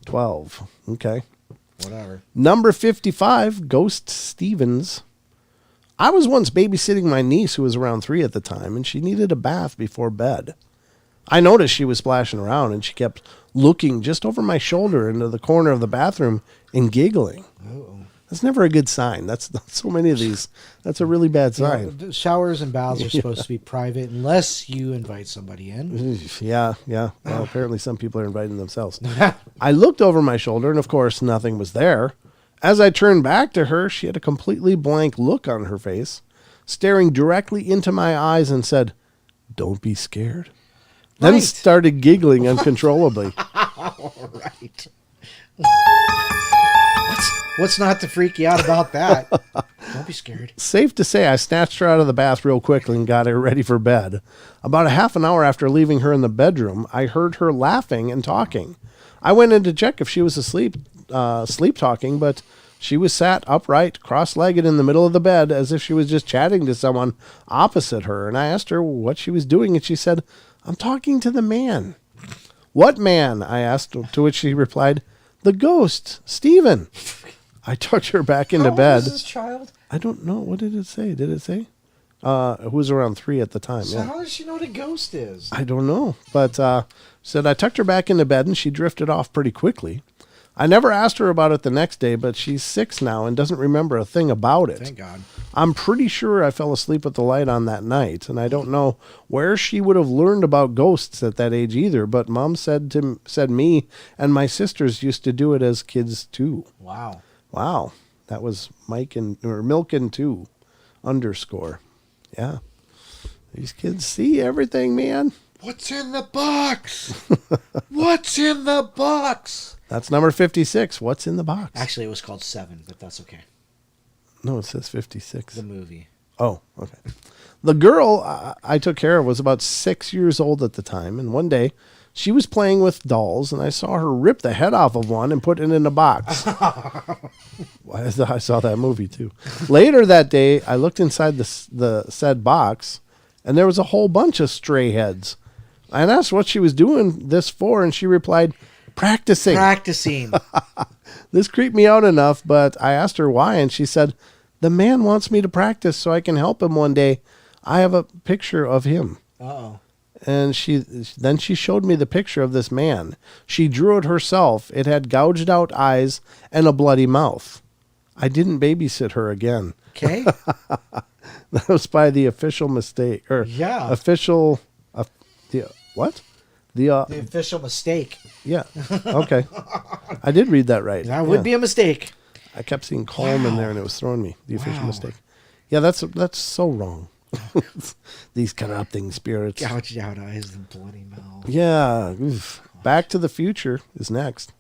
12. Okay. Whatever. Number 55, Ghost Stevens. I was once babysitting my niece who was around 3 at the time, and she needed a bath before bed. I noticed she was splashing around, and she kept looking just over my shoulder into the corner of the bathroom and giggling. Uh-oh. That's never a good sign. That's so many of these. That's a really bad sign. You know, showers and baths are supposed to be private unless you invite somebody in. Yeah. Well, apparently some people are inviting themselves. I looked over my shoulder, and of course, nothing was there. As I turned back to her, she had a completely blank look on her face, staring directly into my eyes and said, "Don't be scared." Then Right. started giggling uncontrollably. All right. What's not to freak you out about that? Don't be scared. Safe to say, I snatched her out of the bath real quickly and got her ready for bed. About a half an hour after leaving her in the bedroom, I heard her laughing and talking. I went in to check if she was asleep, sleep talking, but she was sat upright, cross-legged in the middle of the bed as if she was just chatting to someone opposite her. And I asked her what she was doing, and she said, "I'm talking to the man." "What man?" I asked, to which she replied, "The ghost, Stephen." I tucked her back into bed. How old is this child? I don't know. What did it say? Did it say? Who was around 3 at the time. So yeah. how does she know what a ghost is? I don't know. But said I tucked her back into bed and she drifted off pretty quickly. I never asked her about it the next day, but she's 6 now and doesn't remember a thing about it. Thank God. I'm pretty sure I fell asleep with the light on that night, and I don't know where she would have learned about ghosts at that age either, but Mom said me and my sisters used to do it as kids too. Wow. Wow. That was Milkin 2 _ Yeah. These kids see everything, man. What's in the box? What's in the box? That's number 56. What's in the box? Actually, it was called 7, but that's okay. No, it says 56. The movie. Oh, okay. The girl I took care of was about 6 years old at the time, and one day she was playing with dolls, and I saw her rip the head off of one and put it in a box. I saw that movie, too. Later that day, I looked inside the said box, and there was a whole bunch of stray heads. I asked what she was doing this for, and she replied, "Practicing." Practicing. This creeped me out enough, but I asked her why, and she said, "The man wants me to practice so I can help him one day. I have a picture of him." Uh-oh. And then she showed me the picture of this man. She drew it herself. It had gouged out eyes and a bloody mouth. I didn't babysit her again. Okay. That was by the official mistake. Yeah. Official... what? The official mistake. Yeah. Okay. I did read that right. That would be a mistake. I kept seeing calm in there, and it was throwing me. The official Wow. mistake. Yeah, that's so wrong. These corrupting spirits. Gouged out eyes and bloody mouth. Yeah. Oof. Back to the Future is next.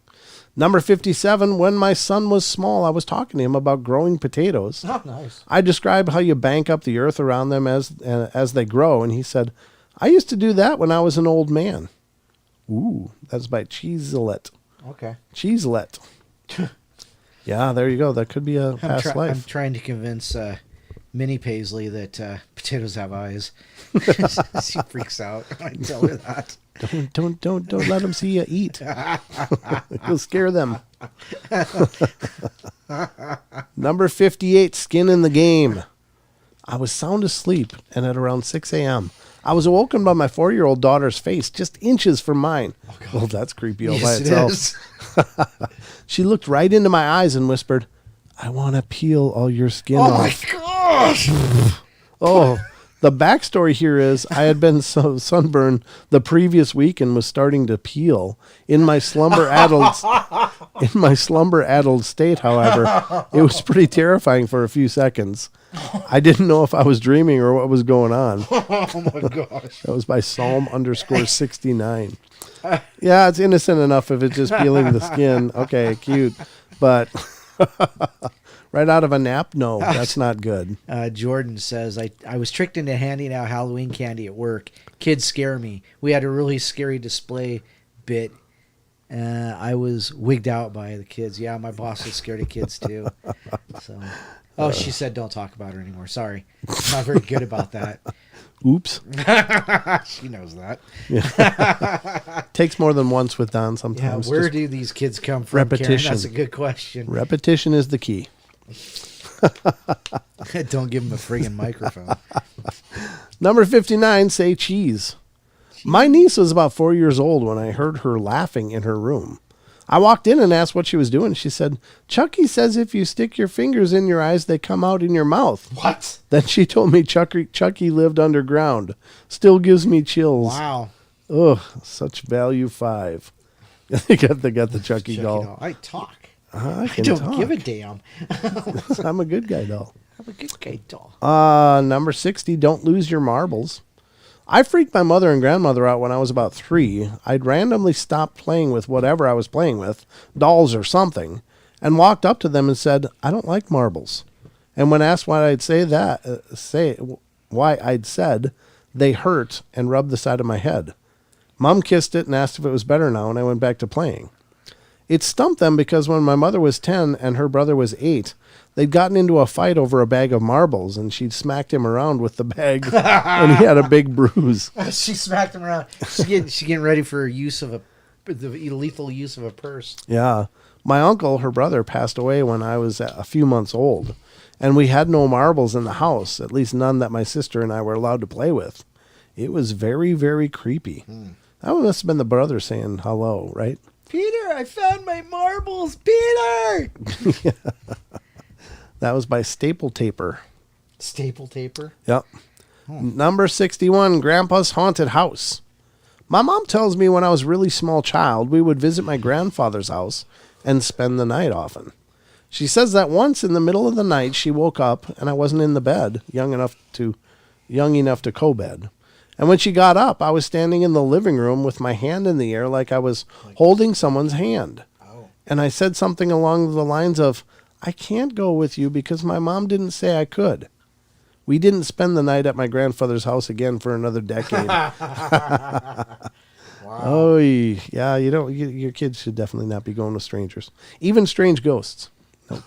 Number 57. When my son was small, I was talking to him about growing potatoes. Oh, nice. I described how you bank up the earth around them as they grow, and he said, "I used to do that when I was an old man." Ooh, that's by Cheeselet. Okay. Cheeselet. Yeah, there you go. That could be a past I'm life. trying to convince Minnie Paisley that potatoes have eyes. She freaks out. I tell her that. Don't let them see you eat. You'll scare them. Number 58, Skin in the Game. I was sound asleep, and at around 6 a.m., I was awoken by my 4-year-old daughter's face, just inches from mine. Oh, well, that's creepy all by Yes, it itself. is. She looked right into my eyes and whispered, "I want to peel all your skin Oh off." my gosh! Oh, The backstory here is I had been so sunburned the previous week and was starting to peel. In my slumber-addled state, however, it was pretty terrifying for a few seconds. I didn't know if I was dreaming or what was going on. Oh, my gosh. That was by Psalm_69. Yeah, it's innocent enough if it's just peeling the skin. Okay, cute. But right out of a nap? No, that's not good. Jordan says, I was tricked into handing out Halloween candy at work. Kids scare me. We had a really scary display bit. I was wigged out by the kids. Yeah, my boss was scared of kids too. So, she said don't talk about her anymore. Sorry. I'm not very good about that. Oops. She knows that. Yeah. Takes more than once with Don sometimes. Yeah, where do these kids come from, repetition. Karen? That's a good question. Repetition is the key. Don't give him a friggin' microphone. Number 59, say cheese. My niece was about 4 years old when I heard her laughing in her room. I walked in and asked what she was doing. She said, Chucky says if you stick your fingers in your eyes, they come out in your mouth. What? Then she told me Chucky lived underground. Still gives me chills. Wow. Ugh, such value 5. they got the Chucky doll. I talk. I don't give a damn. I'm a good guy doll. I'm a good guy doll. Number 60, don't lose your marbles. I freaked my mother and grandmother out when I was about 3. I'd randomly stopped playing with whatever I was playing with, dolls or something, and walked up to them and said, I don't like marbles. And when asked why I'd said, they hurt, and rubbed the side of my head. Mom kissed it and asked if it was better now, and I went back to playing. It stumped them because when my mother was 10 and her brother was 8, they'd gotten into a fight over a bag of marbles, and she'd smacked him around with the bag, and he had a big bruise. She smacked him around. She's getting ready for the lethal use of a purse. Yeah. My uncle, her brother, passed away when I was a few months old, and we had no marbles in the house, at least none that my sister and I were allowed to play with. It was very, very creepy. That must have been the brother saying hello, right? Peter, I found my marbles, Peter! Yeah. That was by Staple Taper. Staple Taper? Yep. Number 61, Grandpa's Haunted House. My mom tells me when I was a really small child, we would visit my grandfather's house and spend the night often. She says that once in the middle of the night, she woke up and I wasn't in the bed, young enough to co-bed. And when she got up, I was standing in the living room with my hand in the air like I was holding someone's hand. Oh. And I said something along the lines of, I can't go with you because my mom didn't say I could. We didn't spend the night at my grandfather's house again for another decade. Wow. Oh, yeah, your kids should definitely not be going with strangers. Even strange ghosts. Nope.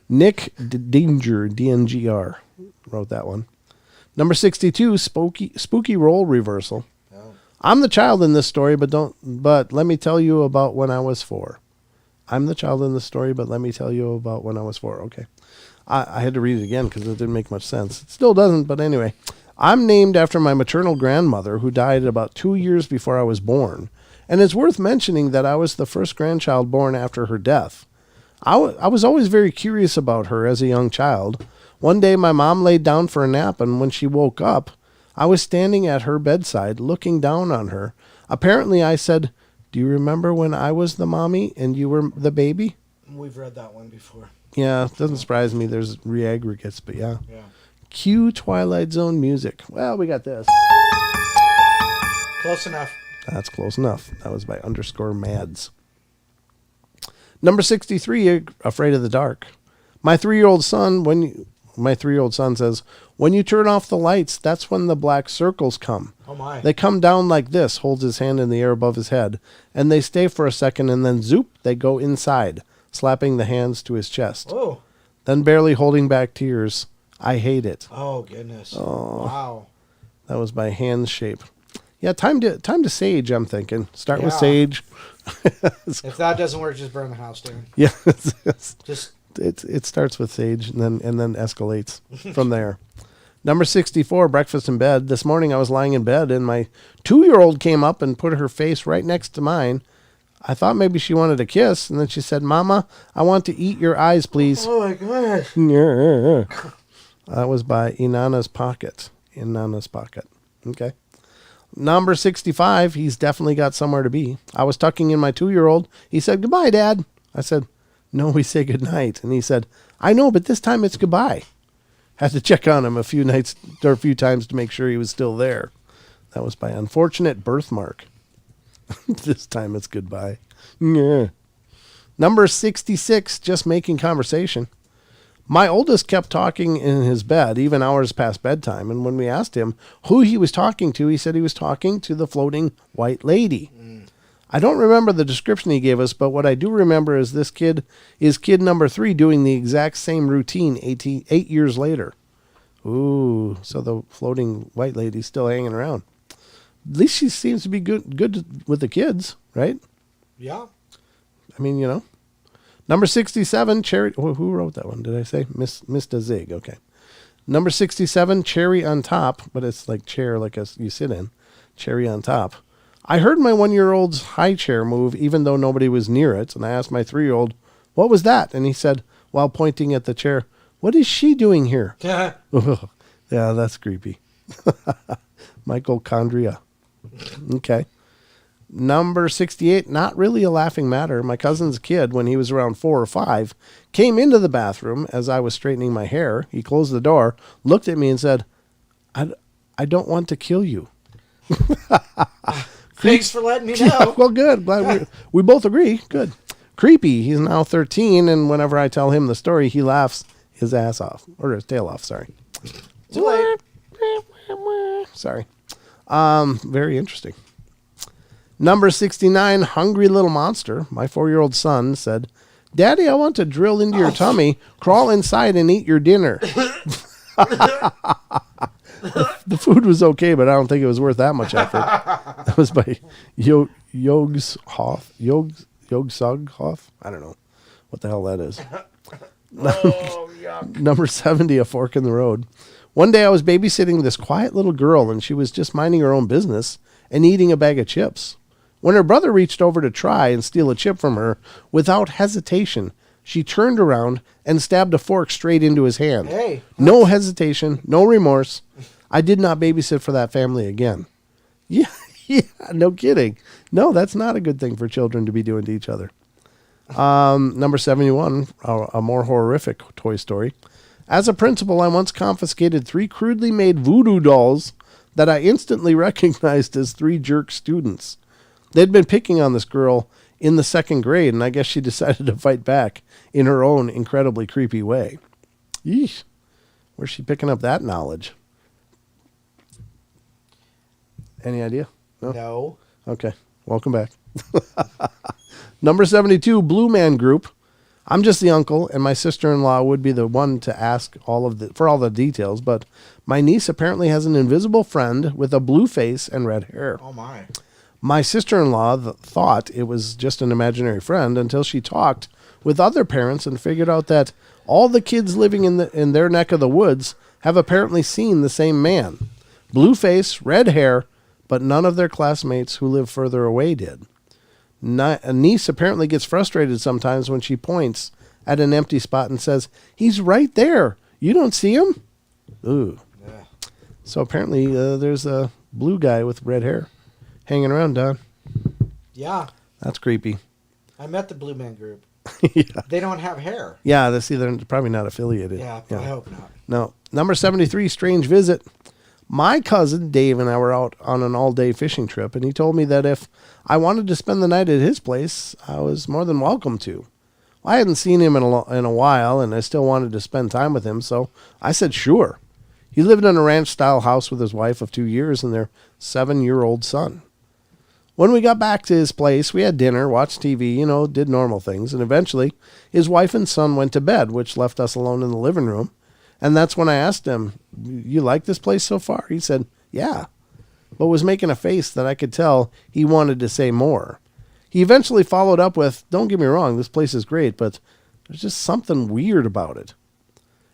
Nick Danger, DNGR, wrote that one. Number 62, spooky role reversal. Oh. I'm the child in this story, but let me tell you about when I was 4. I'm the child in the story, but let me tell you about when I was 4. Okay. I had to read it again because it didn't make much sense. It still doesn't, but anyway. I'm named after my maternal grandmother who died about 2 years before I was born. And it's worth mentioning that I was the first grandchild born after her death. I was always very curious about her as a young child. One day my mom laid down for a nap, and when she woke up, I was standing at her bedside looking down on her. Apparently I said, do you remember when I was the mommy and you were the baby? We've read that one before. Yeah, it doesn't surprise me. There's re-aggregates, but yeah. Cue Twilight Zone music. Well, we got this. Close enough. That's close enough. That was by _Mads. Number 63, Afraid of the Dark. My 3-year-old son says, when you turn off the lights, that's when the black circles come. Oh my. They come down like this, holds his hand in the air above his head, and they stay for a second, and then zoop, they go inside, slapping the hands to his chest. Oh. Then barely holding back tears. I hate it. Oh, goodness. Oh. Wow. That was by Hand Shape. Yeah, time to sage, I'm thinking. Start with sage. If that doesn't work, just burn the house down. Yeah. It starts with sage and then escalates from there. Number 64, breakfast in bed. This morning I was lying in bed and my 2-year-old came up and put her face right next to mine. I thought maybe she wanted a kiss, and then she said, Mama, I want to eat your eyes, please. Oh, my gosh. That was by Inanna's Pocket. in Nana's pocket. Okay. Number 65, he's definitely got somewhere to be. I was tucking in my 2-year-old. He said, "Goodbye, Dad." I said, "No, we say goodnight." And he said, "I know, but this time it's goodbye." Had to check on him a few times to make sure he was still there. That was by unfortunate birthmark. This time it's goodbye. Yeah. Number 66, just making conversation. My oldest kept talking in his bed, even hours past bedtime. And when we asked him who he was talking to, he said he was talking to the floating white lady. I don't remember the description he gave us, but what I do remember is this kid is kid number 3 doing the exact same routine 8 years later. Ooh, so the floating white lady's still hanging around. At least she seems to be good with the kids, right? Yeah. I mean, Number 67, Cherry. Who wrote that one? Did I say? Mr. Zig. Okay. Number 67, Cherry on Top, but it's like chair like you sit in. Cherry on Top. I heard my 1-year-old's high chair move even though nobody was near it, and I asked my 3-year-old, "What was that?" And he said, while pointing at the chair, "What is she doing here?" Yeah, that's creepy. Mitochondria. Okay. Number 68, not really a laughing matter. My cousin's kid, when he was around 4 or 5, came into the bathroom as I was straightening my hair. He closed the door, looked at me and said, I don't want to kill you. Thanks for letting me know. Yeah, well, good. Glad we both agree. Good. Creepy. He's now 13, and whenever I tell him the story, he laughs his ass off. Or his tail off, sorry. Too late. Sorry. Very interesting. Number 69, Hungry Little Monster. My 4-year-old son said, "Daddy, I want to drill into your tummy, crawl inside, and eat your dinner." The food was okay, but I don't think it was worth that much effort. That was by Yogsug Hoff. I don't know what the hell that is. Oh, yuck. Number 70, A Fork in the Road. One day I was babysitting this quiet little girl, and she was just minding her own business and eating a bag of chips. When her brother reached over to try and steal a chip from her, without hesitation, she turned around and stabbed a fork straight into his hand. Hey. No hesitation, no remorse. I did not babysit for that family again. Yeah, no kidding. No, that's not a good thing for children to be doing to each other. Number 71, a more horrific Toy Story. As a principal, I once confiscated 3 crudely made voodoo dolls that I instantly recognized as 3 jerk students. They'd been picking on this girl in the 2nd grade, and I guess she decided to fight back in her own incredibly creepy way. Yeesh. Where's she picking up that knowledge? Any idea? No. Okay. Welcome back. Number 72, Blue Man Group. I'm just the uncle, and my sister-in-law would be the one to ask for all the details, but my niece apparently has an invisible friend with a blue face and red hair. Oh, my. My sister-in-law thought it was just an imaginary friend until she talked with other parents and figured out that all the kids living in their neck of the woods have apparently seen the same man. Blue face, red hair, but none of their classmates who live further away did. A niece apparently gets frustrated sometimes when she points at an empty spot and says, "He's right there. You don't see him?" Ooh. Yeah. So apparently there's a blue guy with red hair hanging around, Don. Yeah. That's creepy. I met the Blue Man Group. Yeah. They don't have hair. Yeah, they're probably not affiliated. Yeah, I hope not. No. Number 73, Strange Visit. My cousin Dave and I were out on an all-day fishing trip, and he told me that if I wanted to spend the night at his place, I was more than welcome to. I hadn't seen him in a while, and I still wanted to spend time with him, so I said sure. He lived in a ranch-style house with his wife of 2 years and their 7-year-old son. When we got back to his place, we had dinner, watched TV, did normal things, and eventually his wife and son went to bed, which left us alone in the living room. And that's when I asked him, "You like this place so far?" He said, "Yeah," but was making a face that I could tell he wanted to say more. He eventually followed up with, "Don't get me wrong, this place is great, but there's just something weird about it."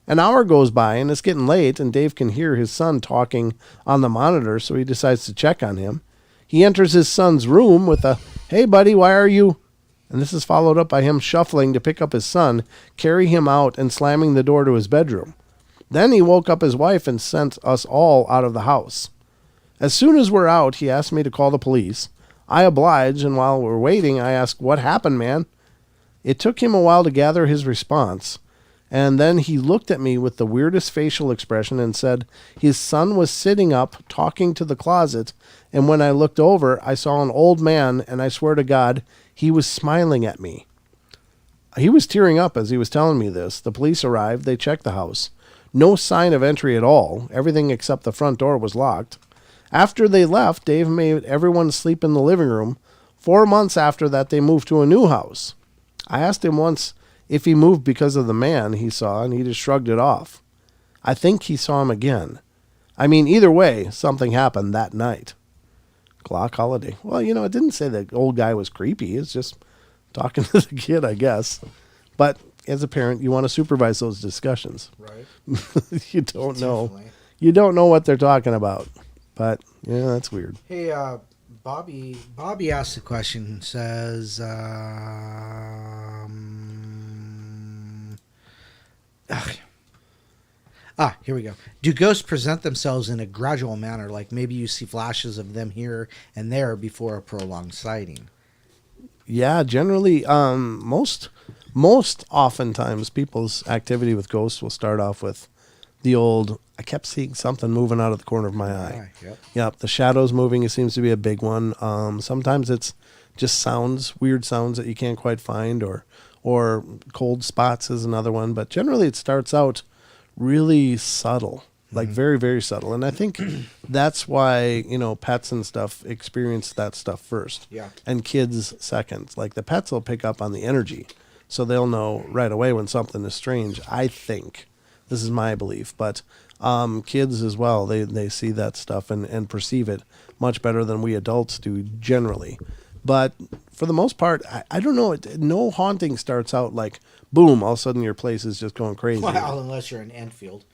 An hour goes by, and it's getting late, and Dave can hear his son talking on the monitor, so he decides to check on him. He enters his son's room with a, "Hey, buddy, why are you?" And this is followed up by him shuffling to pick up his son, carry him out, and slamming the door to his bedroom. Then he woke up his wife and sent us all out of the house. As soon as we're out, he asked me to call the police. I obliged, and while we're waiting, I asked, "What happened, man?" It took him a while to gather his response, and then he looked at me with the weirdest facial expression and said his son was sitting up talking to the closet, and when I looked over, I saw an old man, and I swear to God, he was smiling at me. He was tearing up as he was telling me this. The police arrived. They checked the house. No sign of entry at all. Everything except the front door was locked. After they left, Dave made everyone sleep in the living room. 4 months after that, they moved to a new house. I asked him once if he moved because of the man he saw, and he just shrugged it off. I think he saw him again. I mean, either way, something happened that night. Glock Holiday. Well, it didn't say the old guy was creepy. It's just talking to the kid, I guess. But as a parent, you want to supervise those discussions. Right. You don't know. Definitely. You don't know what they're talking about. But, that's weird. Hey, Bobby asked a question. Says, here we go. Do ghosts present themselves in a gradual manner, like maybe you see flashes of them here and there before a prolonged sighting? Yeah, generally, most oftentimes people's activity with ghosts will start off with the old, I kept seeing something moving out of the corner of my eye. Yep, the shadows moving, it seems to be a big one. Sometimes it's just sounds, weird sounds that you can't quite find, or cold spots is another one. But generally it starts out really subtle, like very, very subtle. And I think that's why, pets and stuff experience that stuff first. Yeah. And kids second. Like the pets will pick up on the energy, so they'll know right away when something is strange, I think. This is my belief. But kids as well, they see that stuff and perceive it much better than we adults do generally. But for the most part, I don't know. No haunting starts out like, boom, all of a sudden your place is just going crazy. Well, unless you're in Enfield.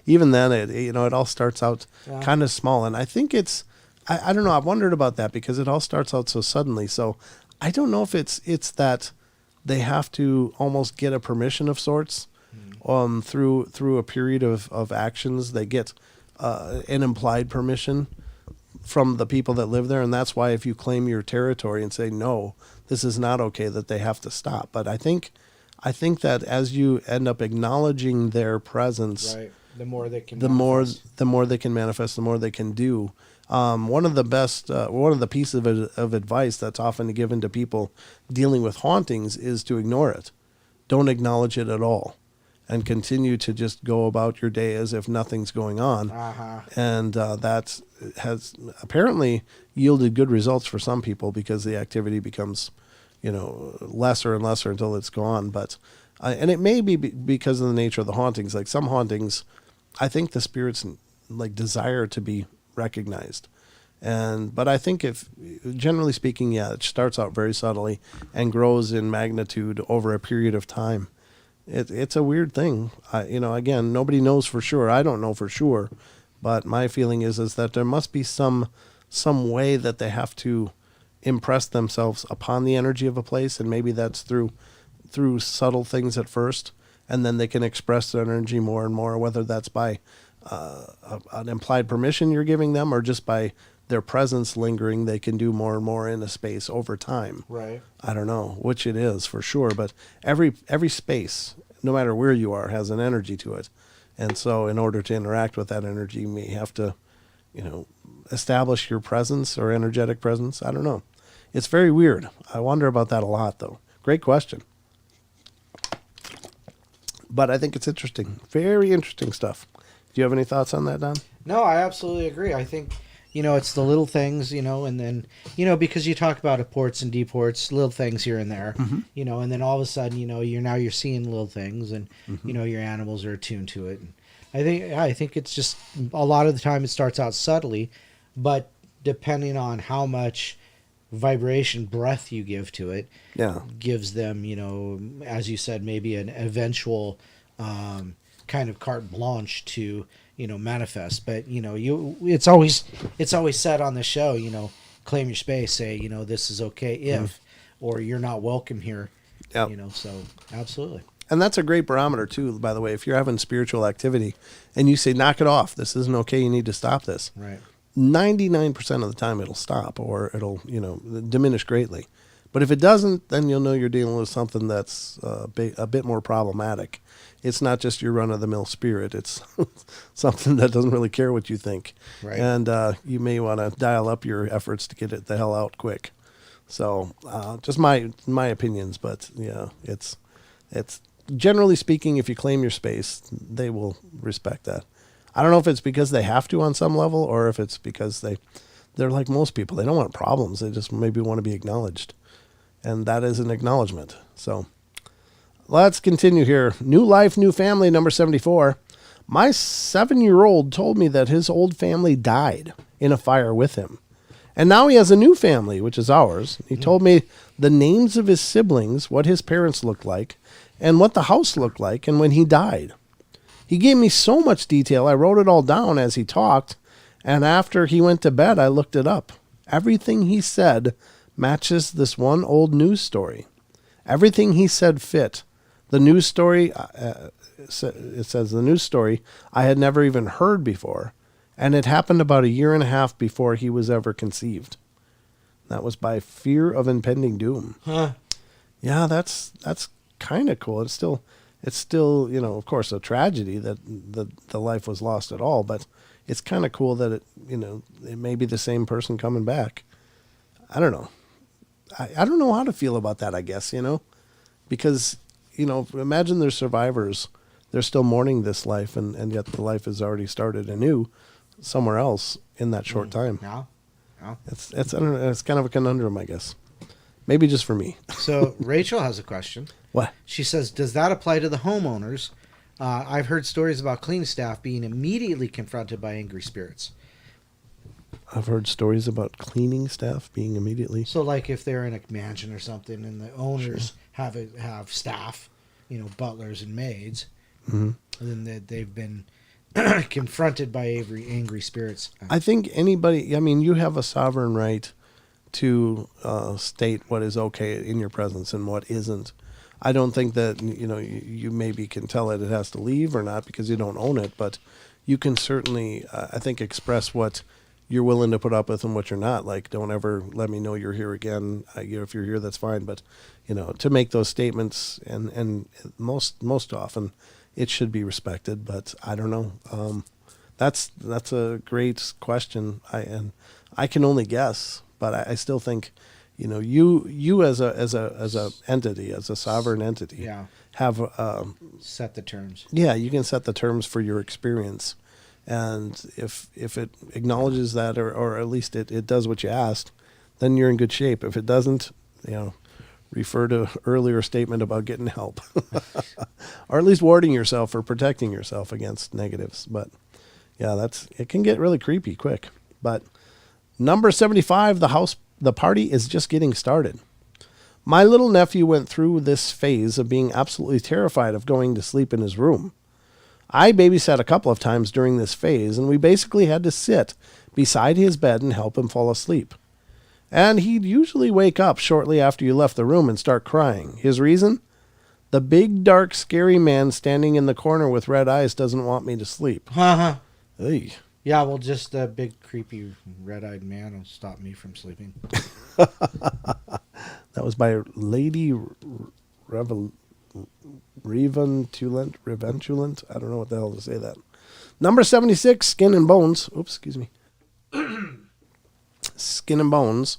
Even then, it all starts out kind of small. And I think I don't know. I've wondered about that because it all starts out so suddenly. So I don't know if it's that they have to almost get a permission of sorts through a period of actions. They get an implied permission from the people that live there, and that's why if you claim your territory and say no, this is not okay, that they have to stop. But I think that as you end up acknowledging their presence, right, the more they can the more they can manifest, the more they can do. One of the pieces of advice that's often given to people dealing with hauntings is to ignore it. Don't acknowledge it at all, and continue to just go about your day as if nothing's going on. And that has apparently yielded good results for some people because the activity becomes, lesser and lesser until it's gone. But and it may be because of the nature of the hauntings. Like some hauntings, I think the spirits desire to be recognized. But I think if, generally speaking, it starts out very subtly and grows in magnitude over a period of time. It's a weird thing. Again, nobody knows for sure. I don't know for sure, but my feeling is that there must be some way that they have to impress themselves upon the energy of a place, and maybe that's through subtle things at first, and then they can express their energy more and more, whether that's by an implied permission you're giving them or just by their presence lingering. They can do more and more in a space over time. Right. I don't know which it is for sure, but every space, no matter where you are, has an energy to it. And so in order to interact with that energy, you may have to, establish your presence or energetic presence. I don't know. It's very weird. I wonder about that a lot, though. Great question. But I think it's interesting. Very interesting stuff. Do you have any thoughts on that, Don? No, I absolutely agree. I think, it's the little things, and then, because you talk about ports and deports, little things here and there, and then all of a sudden, you're seeing little things, and, your animals are attuned to it. And I think it's just a lot of the time it starts out subtly, but depending on how much vibration breath you give to it, gives them, as you said, maybe an eventual kind of carte blanche to manifest. But it's always said on the show, claim your space, say this is okay if or you're not welcome here. Yep. So absolutely. And that's a great barometer too, by the way. If you're having spiritual activity and you say, knock it off, this isn't okay, you need to stop this. Right. 99% of the time it'll stop, or it'll, diminish greatly. But if it doesn't, then you'll know you're dealing with something that's a bit more problematic. It's not just your run-of-the-mill spirit. It's something that doesn't really care what you think. Right. And you may want to dial up your efforts to get it the hell out quick. So just my opinions, but yeah, it's generally speaking, if you claim your space, they will respect that. I don't know if it's because they have to on some level, or if it's because they're like most people. They don't want problems. They just maybe want to be acknowledged. And that is an acknowledgement. So let's continue here. New life, new family, number 74. My 7-year-old told me that his old family died in a fire with him. And now he has a new family, which is ours. He told me the names of his siblings, what his parents looked like, and what the house looked like, and when he died. He gave me so much detail, I wrote it all down as he talked, and after he went to bed, I looked it up. Everything he said matches this one old news story. Everything he said fit. The news story, it says the news story I had never even heard before, and it happened about 1.5 years before he was ever conceived. That was by fear of impending doom. Huh. Yeah, that's kind of cool. It's still, of course, a tragedy that the life was lost at all, but it's kind of cool that it may be the same person coming back. I don't know. I don't know how to feel about that, I guess, because, imagine there's survivors. They're still mourning this life, and yet the life has already started anew somewhere else in that short time. Yeah. It's I don't know, it's kind of a conundrum, I guess. Maybe just for me. So Rachel has a question. What? She says, does that apply to the homeowners? I've heard stories about cleaning staff being immediately confronted by angry spirits. I've heard stories about cleaning staff being immediately. So, like if they're in a mansion or something, and the owners have staff, butlers and maids, and then they've been confronted by angry spirits. I think anybody. I mean, you have a sovereign right to state what is okay in your presence and what isn't. I don't think that you maybe can tell it has to leave or not because you don't own it, but you can certainly, I think, express what you're willing to put up with and what you're not. Like, don't ever let me know you're here again. If you're here, that's fine. But to make those statements, and most often, it should be respected. But I don't know. That's a great question. I can only guess, but I still think, you as a entity, as a sovereign entity, have set the terms. Yeah, you can set the terms for your experience. And if it acknowledges that, or at least it does what you asked, then you're in good shape. If it doesn't, refer to earlier statement about getting help, or at least warding yourself or protecting yourself against negatives. But yeah, it can get really creepy quick. But number 75, the party is just getting started. My little nephew went through this phase of being absolutely terrified of going to sleep in his room. I babysat a couple of times during this phase, and we basically had to sit beside his bed and help him fall asleep. And he'd usually wake up shortly after you left the room and start crying. His reason? The big, dark, scary man standing in the corner with red eyes doesn't want me to sleep. Uh-huh. Hey. Yeah, well, just a big, creepy, red-eyed man will stop me from sleeping. That was by Lady Reventulent. I don't know what the hell to say that. Number 76, Skin and Bones. Oops, excuse me. Skin and Bones.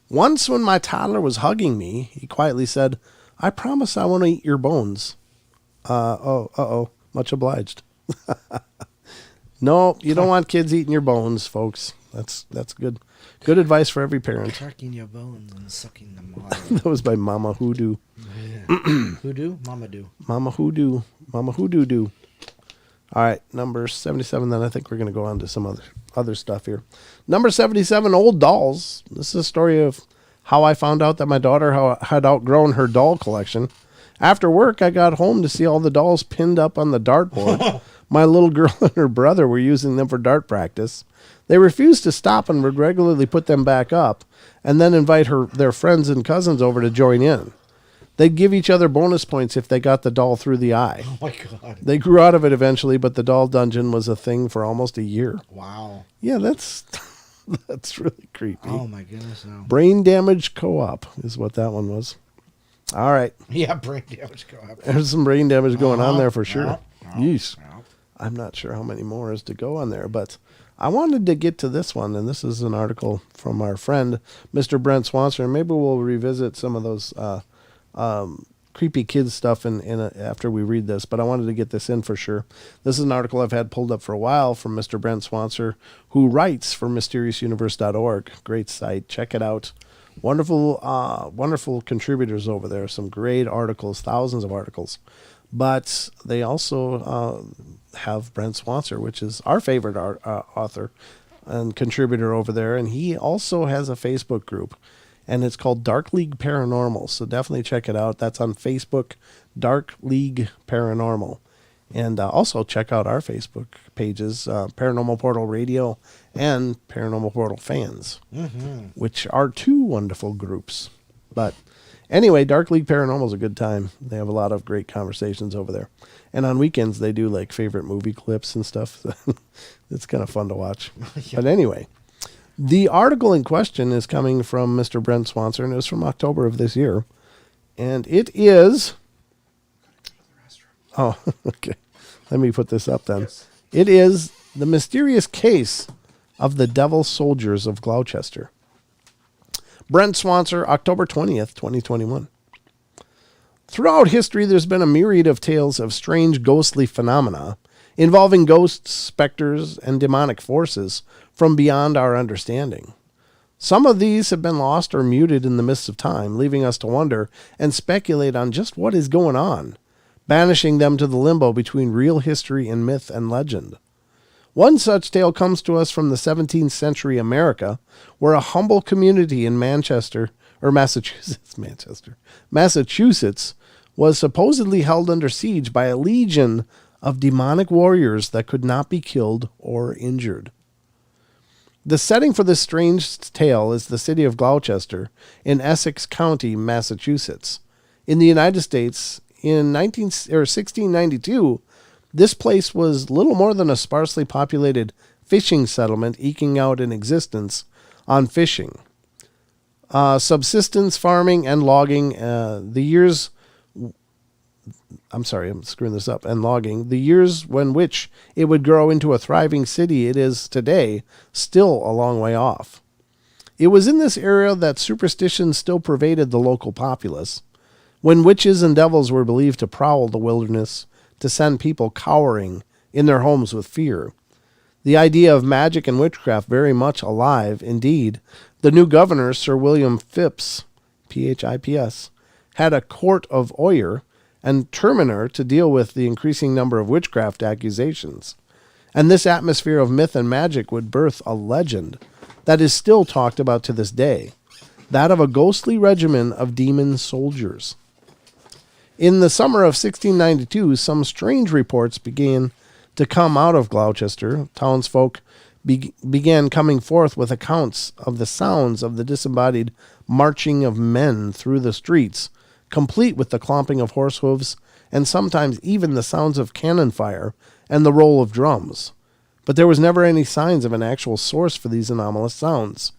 Once when my toddler was hugging me, he quietly said, "I promise I won't eat your bones." Much obliged. No, you don't want kids eating your bones, folks. That's good. Good advice for every parent. Cracking your bones and sucking them out. That was by Mama Hoodoo. Yeah. Hoodoo? Mama do. Mama Hoodoo. Mama Hoodoo do. All right, number 77, then I think we're going to go on to some other stuff here. Number 77, old dolls. This is a story of how I found out that my daughter had outgrown her doll collection. After work, I got home to see all the dolls pinned up on the dartboard. My little girl and her brother were using them for dart practice. They refused to stop and would regularly put them back up and then invite their friends and cousins over to join in. They'd give each other bonus points if they got the doll through the eye. Oh my God. They grew out of it eventually, but the doll dungeon was a thing for almost a year. Wow. Yeah, that's really creepy. Oh my goodness, no. Brain damage co-op is what that one was. All right. Yeah, brain damage co-op. There's some brain damage going on there for sure. Yeesh. Yeah. I'm not sure how many more is to go on there, but I wanted to get to this one, and this is an article from our friend, Mr. Brent Swanson. Maybe we'll revisit some of those creepy kids stuff after we read this, but I wanted to get this in for sure. This is an article I've had pulled up for a while from Mr. Brent Swanson, who writes for MysteriousUniverse.org. Great site. Check it out. Wonderful contributors over there. Some great articles, thousands of articles. But they also have Brent Swanson, which is our favorite author and contributor over there. And he also has a Facebook group, and it's called Dark League Paranormal. So definitely check it out. That's on Facebook, Dark League Paranormal. And also check out our Facebook pages, Paranormal Portal Radio and Paranormal Portal Fans, which are two wonderful groups. But anyway, Dark League Paranormal is a good time. They have a lot of great conversations over there. And on weekends, they do like favorite movie clips and stuff. It's kind of fun to watch. Yeah. But anyway, the article in question is coming from Mr. Brent Swanson, and it was from October of this year. And it is... Oh, okay. Let me put this up then. Yes. It is The Mysterious Case of the Devil Soldiers of Gloucester. Brent Swanson, October 20th, 2021. Throughout history, there's been a myriad of tales of strange ghostly phenomena involving ghosts, specters, and demonic forces from beyond our understanding. Some of these have been lost or muted in the mists of time, leaving us to wonder and speculate on just what is going on, banishing them to the limbo between real history and myth and legend. One such tale comes to us from the 17th century America, where a humble community in Massachusetts was supposedly held under siege by a legion of demonic warriors that could not be killed or injured. The setting for this strange tale is the city of Gloucester in Essex County, Massachusetts. In the United States, in 1692, this place was little more than a sparsely populated fishing settlement eking out an existence on fishing, subsistence farming, and logging. Logging. The years when which it would grow into a thriving city it is today, still a long way off. It was in this area that superstition still pervaded the local populace, when witches and devils were believed to prowl the wilderness to send people cowering in their homes with fear. The idea of magic and witchcraft very much alive. Indeed, the new governor, Sir William Phips, P-H-I-P-S, had a court of oyer and terminer to deal with the increasing number of witchcraft accusations. And this atmosphere of myth and magic would birth a legend that is still talked about to this day, that of a ghostly regiment of demon soldiers. In the summer of 1692, some strange reports began to come out of Gloucester. Townsfolk began coming forth with accounts of the sounds of the disembodied marching of men through the streets, complete with the clomping of horse hooves, and sometimes even the sounds of cannon fire and the roll of drums. But there was never any signs of an actual source for these anomalous sounds.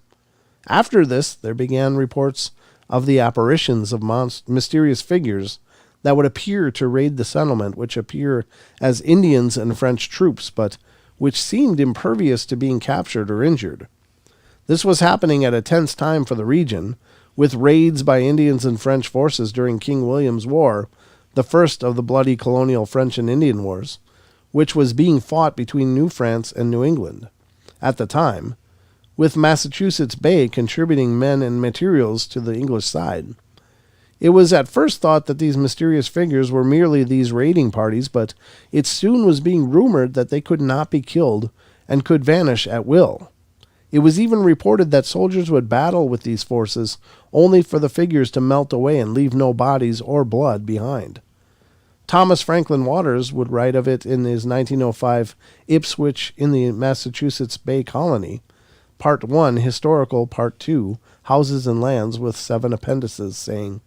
After this, there began reports of the apparitions of mysterious figures that would appear to raid the settlement, which appear as Indians and French troops, but which seemed impervious to being captured or injured. This was happening at a tense time for the region, with raids by Indians and French forces during King William's War, the first of the bloody colonial French and Indian Wars, which was being fought between New France and New England at the time, with Massachusetts Bay contributing men and materials to the English side. It was at first thought that these mysterious figures were merely these raiding parties, but it soon was being rumored that they could not be killed and could vanish at will. It was even reported that soldiers would battle with these forces only for the figures to melt away and leave no bodies or blood behind. Thomas Franklin Waters would write of it in his 1905 Ipswich in the Massachusetts Bay Colony, Part 1, Historical, Part 2, Houses and Lands with 7 appendices, saying,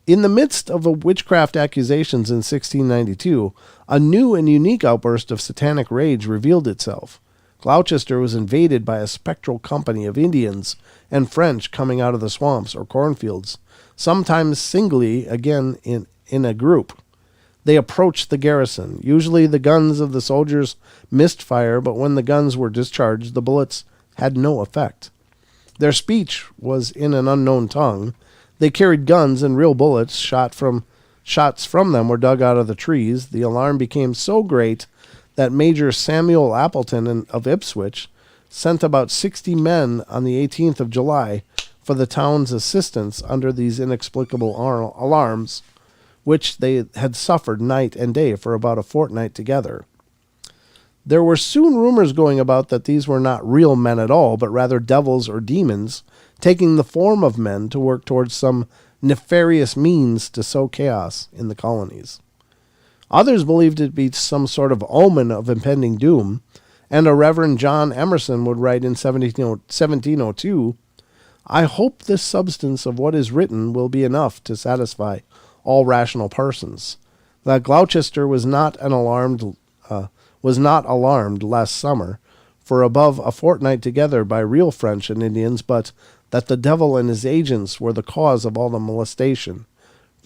In the midst of the witchcraft accusations in 1692, a new and unique outburst of satanic rage revealed itself. Gloucester was invaded by a spectral company of Indians and French coming out of the swamps or cornfields, sometimes singly, again in a group. They approached the garrison. Usually the guns of the soldiers missed fire, but when the guns were discharged, the bullets had no effect. Their speech was in an unknown tongue. They carried guns and real bullets. Shots from them were dug out of the trees. The alarm became so great that Major Samuel Appleton of Ipswich sent about 60 men on the 18th of July for the town's assistance under these inexplicable alarms, which they had suffered night and day for about a fortnight together. There were soon rumors going about that these were not real men at all, but rather devils or demons, taking the form of men to work towards some nefarious means to sow chaos in the colonies. Others believed it to be some sort of omen of impending doom, and a Reverend John Emerson would write in 1702, "I hope this substance of what is written will be enough to satisfy all rational persons, that Gloucester was not alarmed last summer for above a fortnight together by real French and Indians, but that the devil and his agents were the cause of all the molestation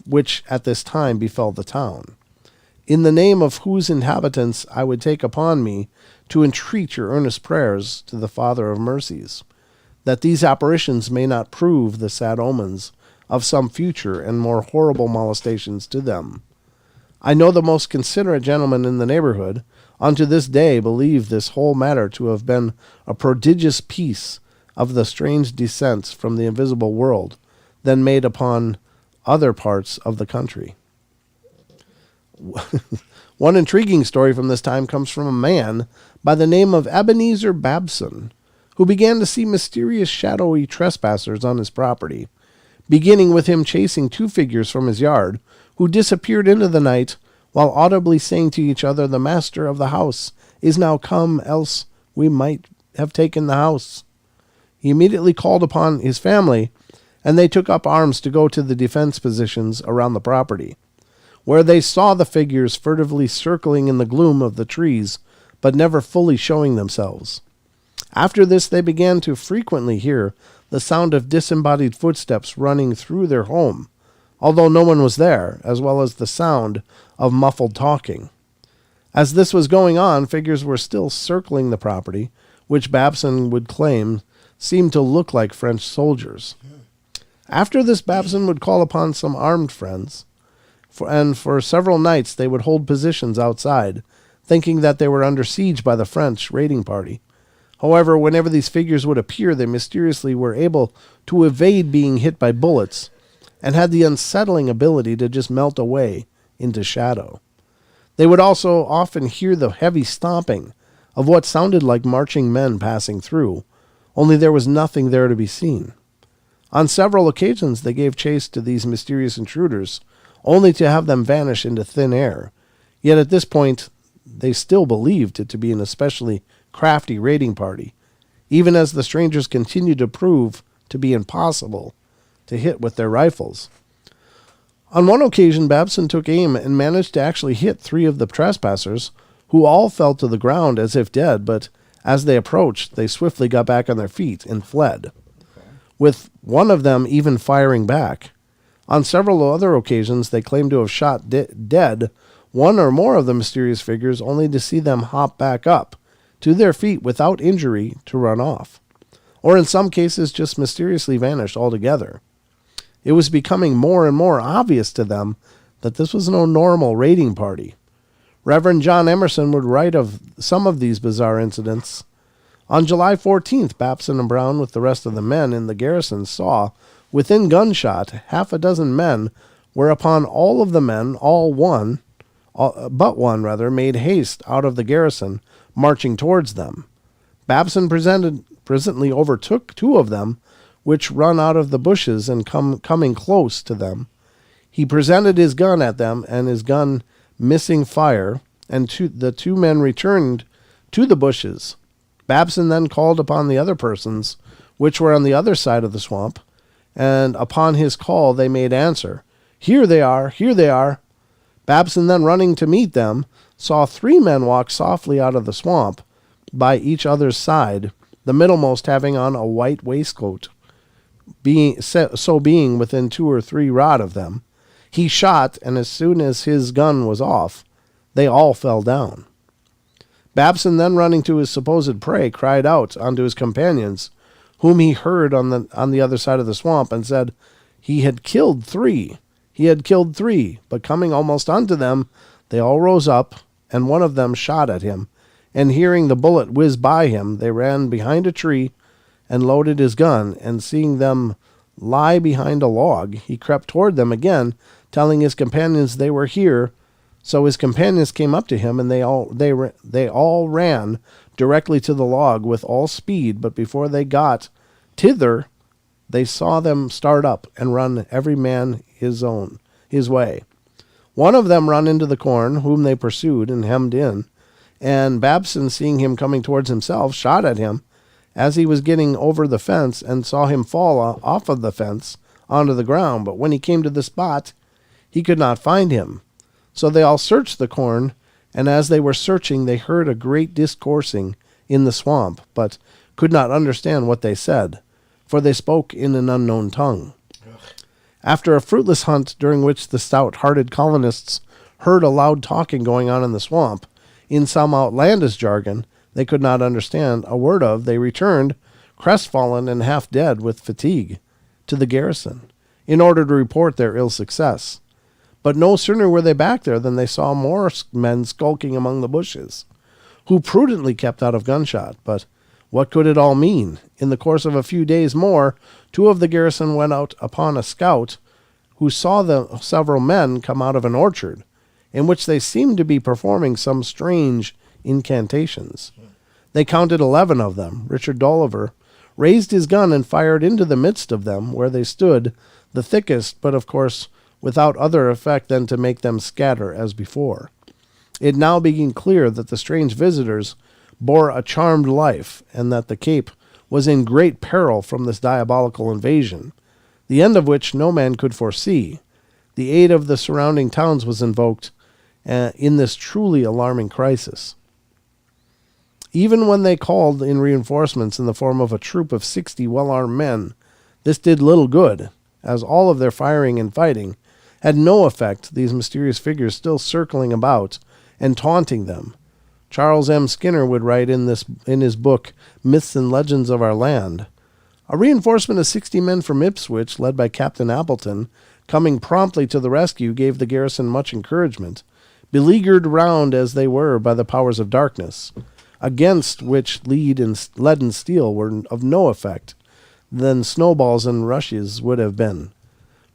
which at this time befell the town. In the name of whose inhabitants I would take upon me to entreat your earnest prayers to the Father of mercies, that these apparitions may not prove the sad omens of some future and more horrible molestations to them. I know the most considerate gentlemen in the neighborhood unto this day believe this whole matter to have been a prodigious piece of the strange descents from the invisible world then made upon other parts of the country." One intriguing story from this time comes from a man by the name of Ebenezer Babson, who began to see mysterious shadowy trespassers on his property, beginning with him chasing two figures from his yard, who disappeared into the night while audibly saying to each other, "The master of the house is now come, else we might have taken the house." He immediately called upon his family, and they took up arms to go to the defense positions around the property, where they saw the figures furtively circling in the gloom of the trees, but never fully showing themselves. After this, they began to frequently hear the sound of disembodied footsteps running through their home, although no one was there, as well as the sound of muffled talking. As this was going on, figures were still circling the property, which Babson would claim seemed to look like French soldiers. After this, Babson would call upon some armed friends, and for several nights they would hold positions outside, thinking that they were under siege by the French raiding party. However, whenever these figures would appear, they mysteriously were able to evade being hit by bullets, and had the unsettling ability to just melt away into shadow. They would also often hear the heavy stomping of what sounded like marching men passing through, only there was nothing there to be seen. On several occasions they gave chase to these mysterious intruders, only to have them vanish into thin air. Yet at this point they still believed it to be an especially crafty raiding party, even as the strangers continued to prove to be impossible to hit with their rifles. On one occasion, Babson took aim and managed to actually hit 3 of the trespassers, who all fell to the ground as if dead, but as they approached, they swiftly got back on their feet and fled, with one of them even firing back. On several other occasions, they claimed to have shot dead one or more of the mysterious figures, only to see them hop back up to their feet without injury to run off, or in some cases just mysteriously vanished altogether. It was becoming more and more obvious to them that this was no normal raiding party. Reverend John Emerson would write of some of these bizarre incidents. On July 14th, Babson and Brown, with the rest of the men in the garrison, saw, within gunshot, 6 men, whereupon all of the men, but one, made haste out of the garrison, marching towards them. Babson presently overtook 2 of them, which run out of the bushes and coming close to them. He presented his gun at them, and his gun missing fire, and the 2 men returned to the bushes. Babson then called upon the other persons, which were on the other side of the swamp, and upon his call they made answer. Here they are, here they are. Babson, then running to meet them, saw 3 men walk softly out of the swamp by each other's side, the middlemost having on a white waistcoat. Being within 2 or 3 rod of them, he shot, and as soon as his gun was off, they all fell down. Babson, then running to his supposed prey, cried out unto his companions, whom he heard on the other side of the swamp, and said, he had killed 3. He had killed 3, but coming almost unto them, they all rose up, and one of them shot at him, and hearing the bullet whiz by him, they ran behind a tree, and loaded his gun, and seeing them lie behind a log, he crept toward them again, telling his companions they were here. So his companions came up to him, and they all ran directly to the log with all speed, but before they got thither, they saw them start up and run every man his way. One of them run into the corn, whom they pursued and hemmed in, and Babson, seeing him coming towards himself, shot at him as he was getting over the fence, and saw him fall off of the fence onto the ground. But when he came to the spot, he could not find him. So they all searched the corn, and as they were searching, they heard a great discoursing in the swamp, but could not understand what they said, for they spoke in an unknown tongue. After a fruitless hunt, during which the stout-hearted colonists heard a loud talking going on in the swamp, in some outlandish jargon they could not understand a word of, they returned, crestfallen and half dead with fatigue, to the garrison, in order to report their ill success. But no sooner were they back there than they saw more men skulking among the bushes, who prudently kept out of gunshot. But what could it all mean? In the course of a few days more, 2 of the garrison went out upon a scout, who saw the several men come out of an orchard, in which they seemed to be performing some strange incantations. They counted 11 of them. Richard Dolliver raised his gun and fired into the midst of them, where they stood the thickest, but of course without other effect than to make them scatter as before. It now became clear that the strange visitors bore a charmed life, and that the Cape was in great peril from this diabolical invasion, the end of which no man could foresee. The aid of the surrounding towns was invoked in this truly alarming crisis. Even when they called in reinforcements in the form of a troop of 60 well-armed men, this did little good, as all of their firing and fighting had no effect, these mysterious figures still circling about and taunting them. Charles M. Skinner would write in his book, Myths and Legends of Our Land, a reinforcement of 60 men from Ipswich, led by Captain Appleton, coming promptly to the rescue, gave the garrison much encouragement, beleaguered round as they were by the powers of darkness, against which lead and steel were of no effect than snowballs and rushes would have been.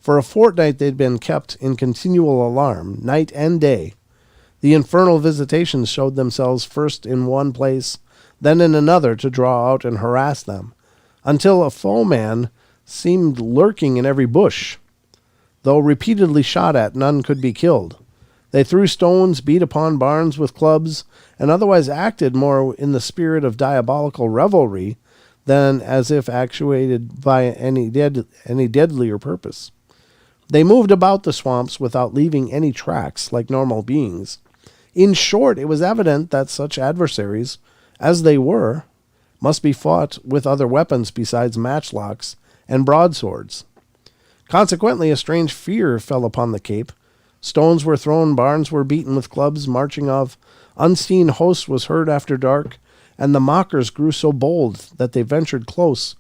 For a fortnight they'd been kept in continual alarm, night and day. The infernal visitations showed themselves first in one place, then in another, to draw out and harass them, until a foeman seemed lurking in every bush. Though repeatedly shot at, none could be killed. They threw stones, beat upon barns with clubs, and otherwise acted more in the spirit of diabolical revelry than as if actuated by any deadlier purpose. They moved about the swamps without leaving any tracks, like normal beings. In short, it was evident that such adversaries, as they were, must be fought with other weapons besides matchlocks and broadswords. Consequently, a strange fear fell upon the Cape. Stones were thrown, barns were beaten with clubs, marching of unseen hosts was heard after dark, and the mockers grew so bold that they ventured close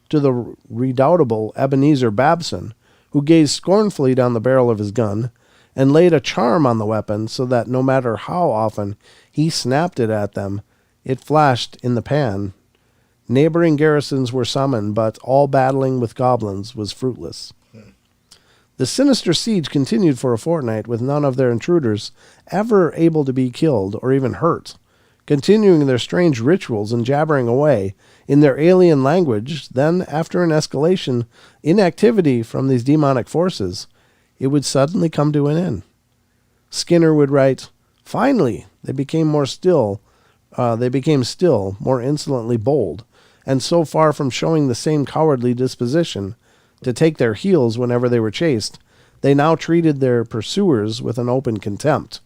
to the redoubtable Ebenezer Babson, who gazed scornfully down the barrel of his gun, and laid a charm on the weapon, so that no matter how often he snapped it at them, it flashed in the pan. Neighboring garrisons were summoned, but all battling with goblins was fruitless. The sinister siege continued for a fortnight, with none of their intruders ever able to be killed or even hurt, continuing their strange rituals and jabbering away in their alien language. Then, after an escalation in activity from these demonic forces, it would suddenly come to an end. Skinner would write, "Finally, they became still, more insolently bold, and so far from showing the same cowardly disposition to take their heels whenever they were chased, They now treated their pursuers with an open contempt.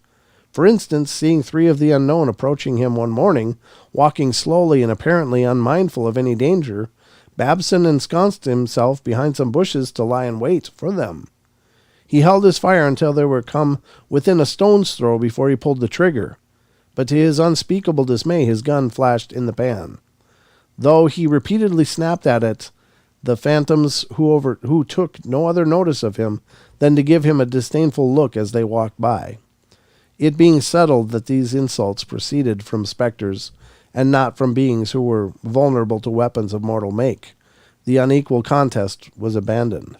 For instance, seeing 3 of the unknown approaching him one morning, walking slowly and apparently unmindful of any danger, Babson ensconced himself behind some bushes to lie in wait for them. He held his fire until they were come within a stone's throw before he pulled the trigger. But to his unspeakable dismay, his gun flashed in the pan. Though he repeatedly snapped at it, the phantoms who took no other notice of him than to give him a disdainful look as they walked by. It being settled that these insults proceeded from specters, and not from beings who were vulnerable to weapons of mortal make, the unequal contest was abandoned.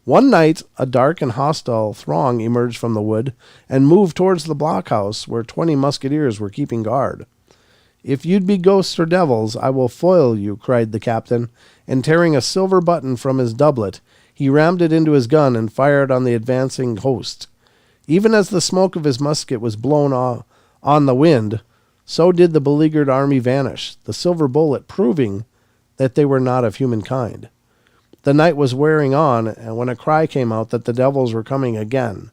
One night, a dark and hostile throng emerged from the wood and moved towards the blockhouse where 20 musketeers were keeping guard. "If you'd be ghosts or devils, I will foil you," cried the captain, and tearing a silver button from his doublet, he rammed it into his gun and fired on the advancing host. Even as the smoke of his musket was blown on the wind, so did the beleaguered army vanish, the silver bullet proving that they were not of humankind. The night was wearing on, and when a cry came out that the devils were coming again.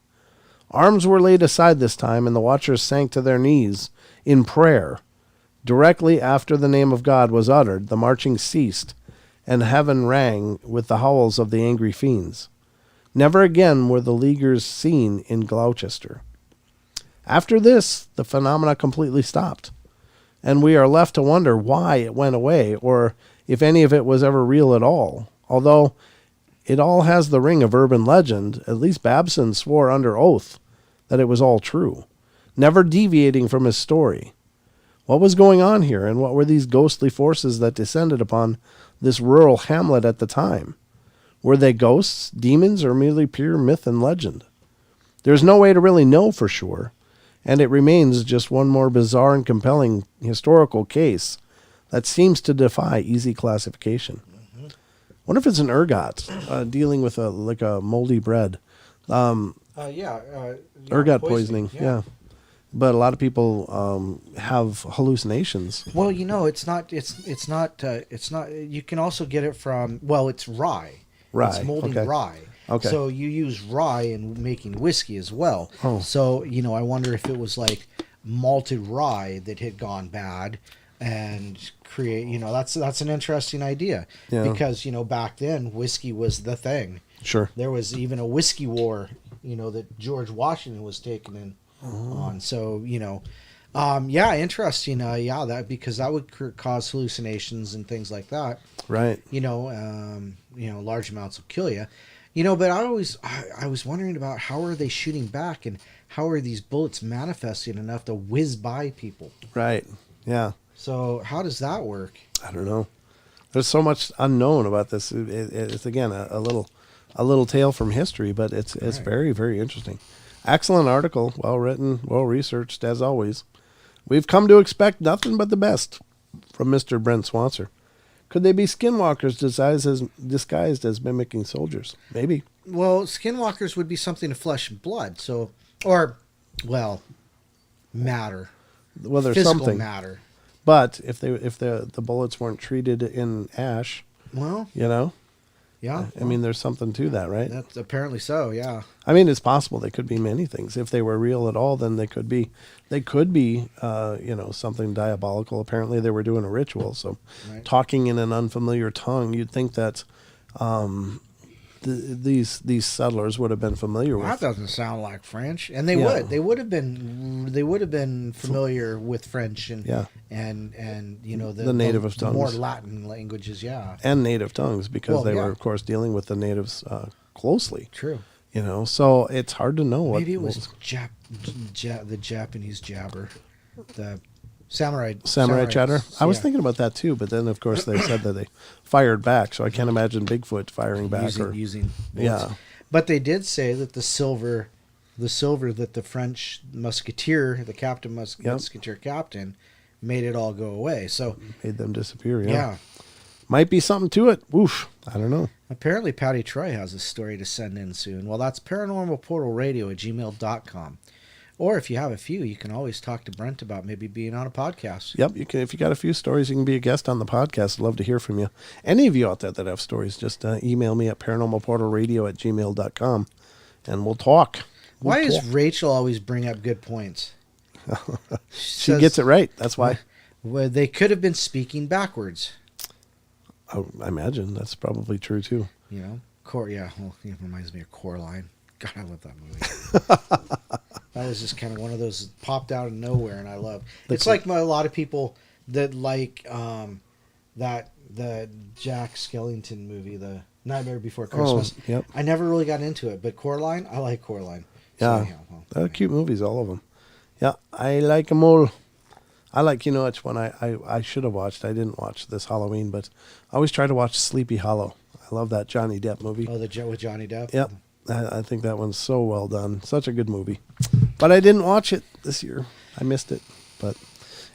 Arms were laid aside this time, and the watchers sank to their knees in prayer. Directly after the name of God was uttered, the marching ceased, and heaven rang with the howls of the angry fiends. Never again were the Leaguers seen in Gloucester. After this, the phenomena completely stopped, and we are left to wonder why it went away, or if any of it was ever real at all. Although it all has the ring of urban legend, at least Babson swore under oath that it was all true, never deviating from his story. What was going on here, and what were these ghostly forces that descended upon this rural hamlet at the time? Were they ghosts, demons, or merely pure myth and legend? There's no way to really know for sure, and it remains just one more bizarre and compelling historical case that seems to defy easy classification. Wonder if it's an ergot dealing with a moldy bread. Ergot poisoning. Yeah. But a lot of people have hallucinations. Well, it's not. You can also get it from. Well, it's rye. It's molding rye. Okay. So you use rye in making whiskey as well. Oh. So I wonder if it was like malted rye that had gone bad, and create. That's an interesting idea. Yeah. Because back then whiskey was the thing. Sure. There was even a whiskey war. That George Washington was taken in. On. So, interesting. That because that would cause hallucinations and things like that. Right. Large amounts will kill you. But I was wondering about how are they shooting back and how are these bullets manifesting enough to whiz by people? Right. Yeah. So how does that work? I don't know. There's so much unknown about this. It's again a little tale from history, but it's right. Very, very interesting. Excellent article, well written, well researched, as always. We've come to expect nothing but the best from Mr. Brent Swanser. Could they be skinwalkers disguised as mimicking soldiers? Maybe. Well, skinwalkers would be something of flesh and blood, matter. Well, there's physical something matter. But if the bullets weren't treated in ash, well, yeah. I mean, there's something to that, right? That's apparently so, yeah. I mean, it's possible they could be many things. If they were real at all, then they could be, something diabolical. Apparently, they were doing a ritual. So, right. Talking in an unfamiliar tongue, you'd think that these settlers would have been familiar with. That doesn't sound like French, and they would have been familiar with French and the native tongues, more Latin languages, and native tongues because they were of course dealing with the natives closely. True. So it's hard to know what. Maybe it was the Japanese jabber, the samurai chatter. I was thinking about that too, but then of course they said that they fired back, so I can't imagine Bigfoot firing back using bullets. Yeah. But they did say that the silver that the French musketeer, the captain musketeer captain, made it all go away. So made them disappear. Yeah. Might be something to it. Oof. I don't know. Apparently Patty Troy has a story to send in soon. Well, that's paranormalportalradio@gmail.com. Or if you have a few, you can always talk to Brent about maybe being on a podcast. Yep, you can. If you got a few stories, you can be a guest on the podcast. I'd love to hear from you. Any of you out there that have stories, just email me at paranormalportalradio@gmail.com. and we'll talk. Why does Rachel always bring up good points? She gets it right. That's why. Well, they could have been speaking backwards. I imagine that's probably true too. You know, it reminds me of Coraline. God, I love that movie. That was just kind of one of those that popped out of nowhere, and I love. It's like a lot of people that like the Jack Skellington movie, the Nightmare Before Christmas. Oh, yep. I never really got into it, but Coraline, I like Coraline. Yeah, they're cute movies, all of them. Yeah, I like them all. I like, which one I should have watched. I didn't watch this Halloween, but I always try to watch Sleepy Hollow. I love that Johnny Depp movie. Oh, with Johnny Depp? Yep. I think that one's so well done. Such a good movie. But I didn't watch it this year. I missed it. But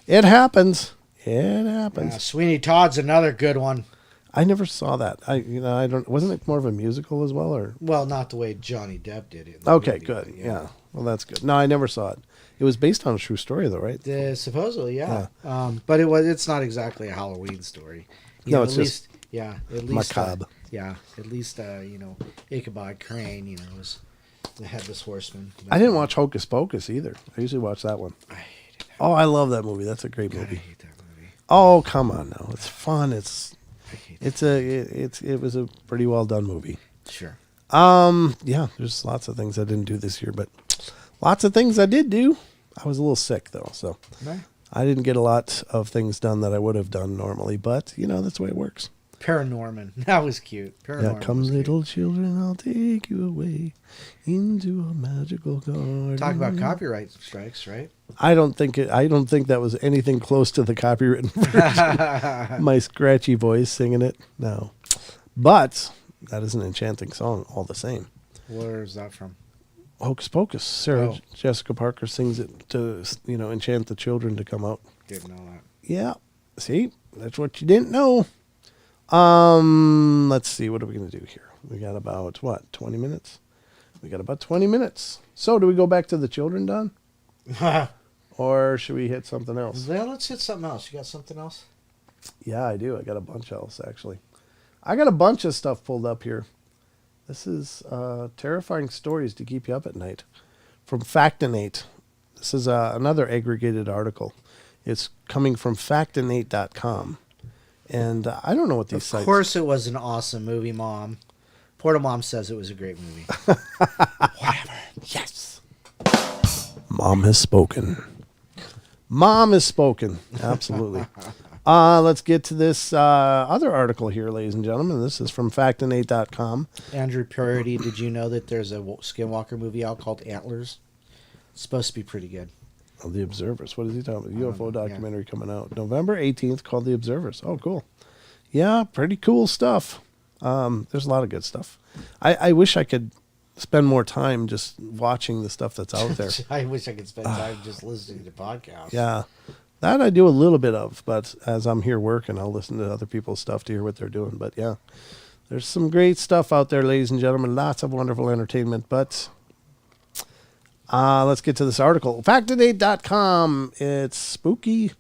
it happens. It happens. Yeah, Sweeney Todd's another good one. I never saw that. I don't. Wasn't it more of a musical as well, or? Well, not the way Johnny Depp did it. Okay, movie, good. Yeah. Well, that's good. No, I never saw it. It was based on a true story, though, right? Supposedly, yeah. But it's not exactly a Halloween story. It's just at least macabre. At least Ichabod Crane, was the Headless Horseman. I didn't watch Hocus Pocus either. I usually watch that one. I hated that. Oh, I love that movie. That's a great movie. I hate that movie. Oh, come on now. It's fun. I hate that. It was a pretty well done movie. Sure. Yeah, there's lots of things I didn't do this year, but lots of things I did do. I was a little sick though, so Right. I didn't get a lot of things done that I would have done normally, but that's the way it works. Paranorman. That was cute. Paranorman. Yeah, come little children, I'll take you away into a magical garden. Talk about copyright strikes, right? I don't think that was anything close to the copywritten version. My scratchy voice singing it. No. But that is an enchanting song all the same. Where is that from? Hocus Pocus. Sarah Jessica Parker sings it to, enchant the children to come out. Didn't know that. Yeah. See? That's what you didn't know. Let's see. What are we going to do here? We got about, 20 minutes? We got about 20 minutes. So do we go back to the children, Don? Or should we hit something else? Well, let's hit something else. You got something else? Yeah, I do. I got a bunch else, actually. I got a bunch of stuff pulled up here. This is terrifying stories to keep you up at night from Factinate. This is another aggregated article. It's coming from Factinate.com. And I don't know what these sites... Of course it was an awesome movie, Mom. Portal Mom says it was a great movie. Whatever. Yes. Mom has spoken. Mom has spoken. Absolutely. Let's get to this other article here, ladies and gentlemen. This is from Factinate.com. Andrew Purity, did you know that there's a Skinwalker movie out called Antlers? It's supposed to be pretty good. Oh, The Observers. What is he talking about? UFO documentary coming out November 18th called The Observers. Oh, cool. Yeah, pretty cool stuff. There's a lot of good stuff. I wish I could spend more time just watching the stuff that's out there. I wish I could spend time just listening to podcasts. Yeah. That I do a little bit of, but as I'm here working, I'll listen to other people's stuff to hear what they're doing. But yeah, there's some great stuff out there, ladies and gentlemen. Lots of wonderful entertainment. But let's get to this article. Factinate.com. It's spooky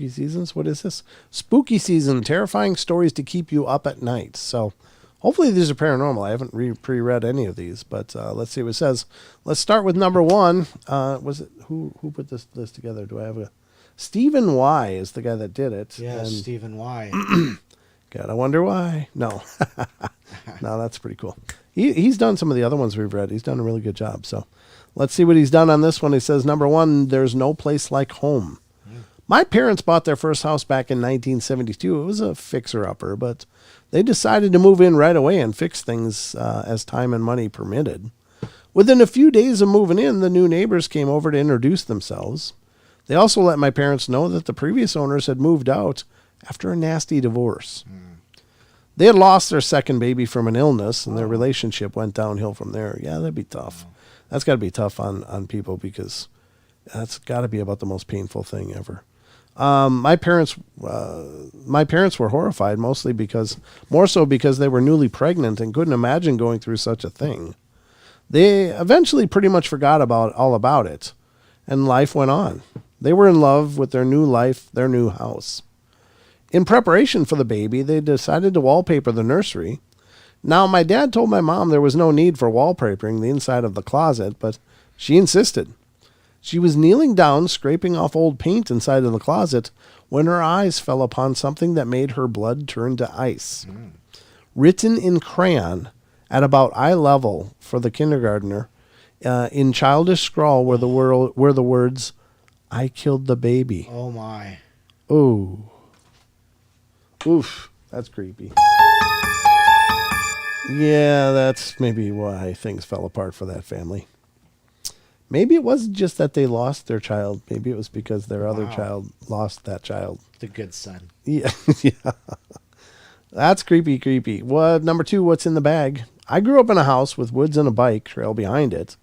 seasons. What is this? Spooky season. Terrifying stories to keep you up at night. So hopefully these are paranormal. I haven't pre-read any of these, but let's see what it says. Let's start with number one. Was it who put this list together? Do I have a Stephen Y is the guy that did it. Yeah, Stephen Y. God, I wonder why. No, no, that's pretty cool. He's done some of the other ones we've read. He's done a really good job. So let's see what he's done on this one. He says, number one, there's no place like home. My parents bought their first house back in 1972. It was a fixer-upper, but they decided to move in right away and fix things as time and money permitted. Within a few days of moving in, the new neighbors came over to introduce themselves. They also let my parents know that the previous owners had moved out after a nasty divorce. They had lost their second baby from an illness, and their relationship went downhill from there. Yeah, that'd be tough. That's got to be tough on people because that's got to be about the most painful thing ever. My parents were horrified, more so because they were newly pregnant and couldn't imagine going through such a thing. They eventually pretty much forgot all about it, and life went on. They were in love with their new life, their new house. In preparation for the baby, they decided to wallpaper the nursery, Now, my dad told my mom there was no need for wallpapering the inside of the closet, but she insisted. She was kneeling down, scraping off old paint inside of the closet, when her eyes fell upon something that made her blood turn to ice. Written in crayon at about eye level for the kindergartner, in childish scrawl were the words, "I killed the baby." Oh, my. Oh. Oof. That's creepy. Yeah, that's maybe why things fell apart for that family. Maybe it wasn't just that they lost their child. Maybe it was because their other child lost that child. The good son. Yeah, yeah. That's creepy. Number 2, what's in the bag? I grew up in a house with woods and a bike trail behind it,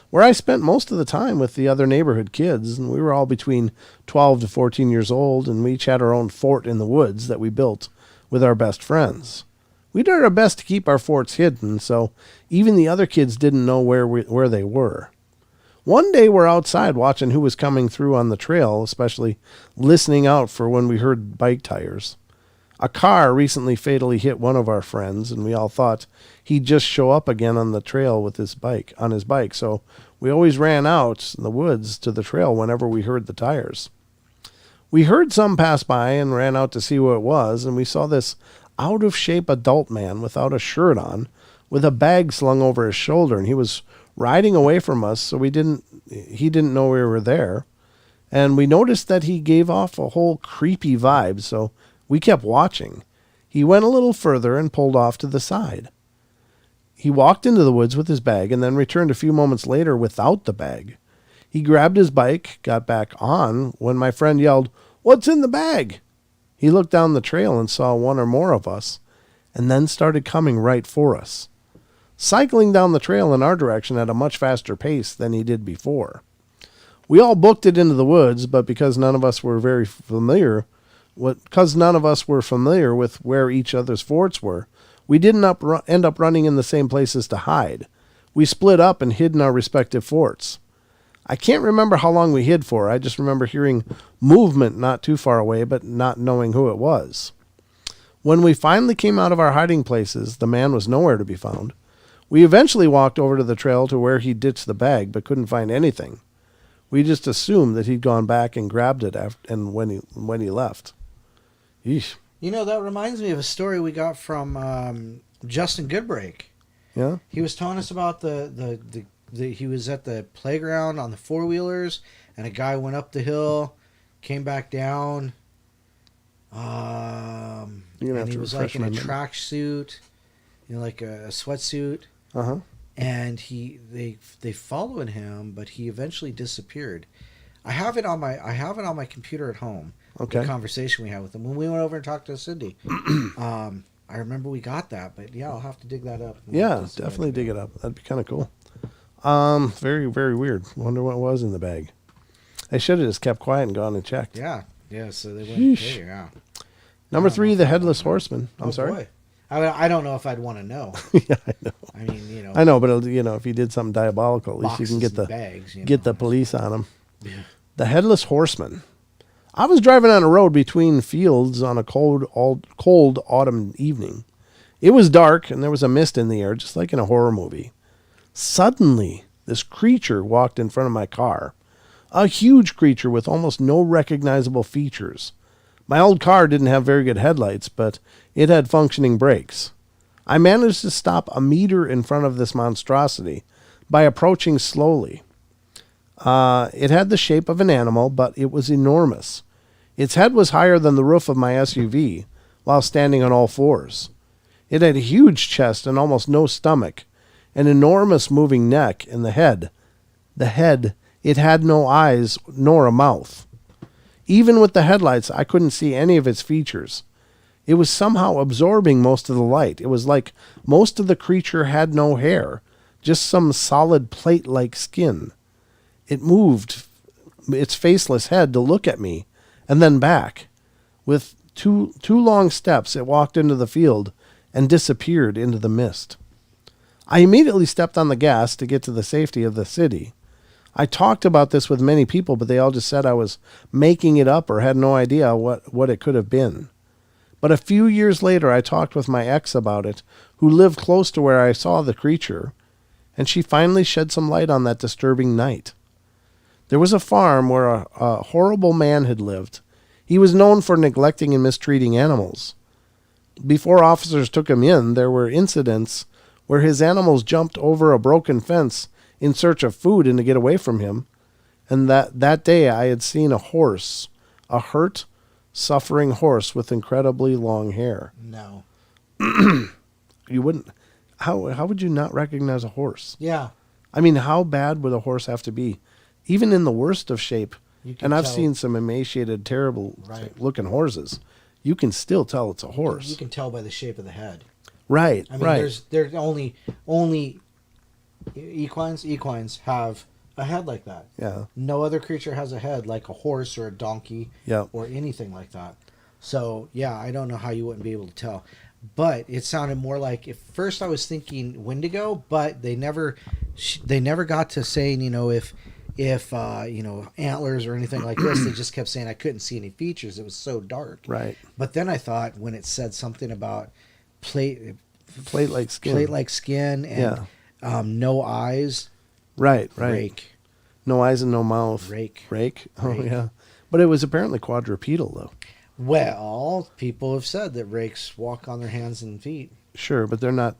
where I spent most of the time with the other neighborhood kids, and we were all between 12 to 14 years old, and we each had our own fort in the woods that we built with our best friends. We did our best to keep our forts hidden, so even the other kids didn't know where they were. One day we're outside watching who was coming through on the trail, especially listening out for when we heard bike tires. A car recently fatally hit one of our friends, and we all thought he'd just show up again on the trail with his bike, so we always ran out in the woods to the trail whenever we heard the tires. We heard some pass by and ran out to see who it was, and we saw this out-of-shape adult man without a shirt on, with a bag slung over his shoulder, and he was riding away from us, so he didn't know we were there. And we noticed that he gave off a whole creepy vibe, so we kept watching. He went a little further and pulled off to the side. He walked into the woods with his bag and then returned a few moments later without the bag. He grabbed his bike, got back on, when my friend yelled, "What's in the bag?" He looked down the trail and saw one or more of us, and then started coming right for us, cycling down the trail in our direction at a much faster pace than he did before. We all booked it into the woods, but because none of us were familiar with where each other's forts were, we didn't end up running in the same places to hide. We split up and hid in our respective forts. I can't remember how long we hid for. I just remember hearing movement not too far away, but not knowing who it was. When we finally came out of our hiding places, the man was nowhere to be found. We eventually walked over to the trail to where he ditched the bag, but couldn't find anything. We just assumed that he'd gone back and grabbed it when he left. Yeesh. You know, that reminds me of a story we got from Justin Goodbreak. Yeah? He was telling us about he was at the playground on the four-wheelers, and a guy went up the hill, came back down, and he was like in a track suit, like a sweatsuit. Uh-huh. And they followed him, but he eventually disappeared. I have it on my computer at home. Okay. The conversation we had with him when we went over and talked to Cindy. I remember we got that, but yeah, I'll have to dig that up. Yeah, definitely dig it up. That'd be kind of cool. Very, very weird. Wonder what was in the bag. They should have just kept quiet and gone and checked. Yeah. So they went there. Yeah. Number 3, the Headless Horseman. I'm sorry. Boy. I don't know if I'd want to know. Yeah, I know. I mean, I know, but if you did something diabolical, at least you can get the police on him. Yeah. The Headless Horseman. I was driving on a road between fields on a cold autumn evening. It was dark and there was a mist in the air, just like in a horror movie. Suddenly, this creature walked in front of my car. A huge creature with almost no recognizable features. My old car didn't have very good headlights, but it had functioning brakes. I managed to stop a meter in front of this monstrosity by approaching slowly. It had the shape of an animal, but it was enormous. Its head was higher than the roof of my SUV, while standing on all fours. It had a huge chest and almost no stomach, an enormous moving neck, and the head, it had no eyes nor a mouth. Even with the headlights, I couldn't see any of its features. It was somehow absorbing most of the light. It was like most of the creature had no hair, just some solid plate-like skin. It moved its faceless head to look at me, and then back. With two long steps, it walked into the field and disappeared into the mist. I immediately stepped on the gas to get to the safety of the city. I talked about this with many people, but they all just said I was making it up or had no idea what it could have been. But a few years later, I talked with my ex about it, who lived close to where I saw the creature, and she finally shed some light on that disturbing night. There was a farm where a horrible man had lived. He was known for neglecting and mistreating animals. Before officers took him in, there were incidents where his animals jumped over a broken fence in search of food and to get away from him. And that day I had seen a horse, a hurt, suffering horse with incredibly long hair. No. You wouldn't... How would you not recognize a horse? Yeah. I mean, how bad would a horse have to be? Even in the worst of shape, and I've tell. seen some emaciated, terrible-looking horses, you can still tell it's a horse. You can tell by the shape of the head. Right, I mean, right. there's only equines have a head like that. Yeah. No other creature has a head like a horse or a donkey Yep. or anything like that. So, yeah, I don't know how you wouldn't be able to tell. But it sounded more like, at first I was thinking Wendigo, but they never got to saying, if antlers or anything like this. They just kept saying I couldn't see any features. It was so dark. Right. But then I thought when it said something about Plate-like skin. And no eyes. Right. Rake. No eyes and no mouth. Rake. Oh, yeah. But it was apparently quadrupedal, though. Well, people have said that rakes walk on their hands and feet. Sure, but they're not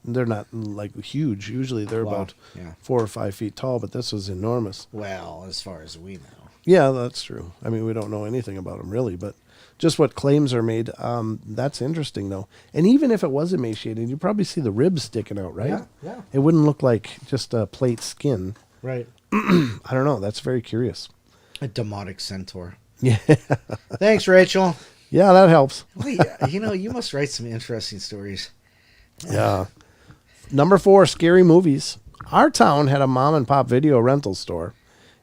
like huge. Usually they're about 4 or 5 feet tall, but this was enormous. Well, as far as we know. Yeah, that's true. I mean, we don't know anything about them really, but just what claims are made. That's interesting, though. And even if it was emaciated, you'd probably see the ribs sticking out, right? Yeah. It wouldn't look like just a plate skin. Right. I don't know. That's very curious. A demonic centaur. Yeah. Thanks, Rachel. Yeah, that helps. Wait, you must write some interesting stories. Yeah. Number 4, scary movies. Our town had a mom and pop video rental store.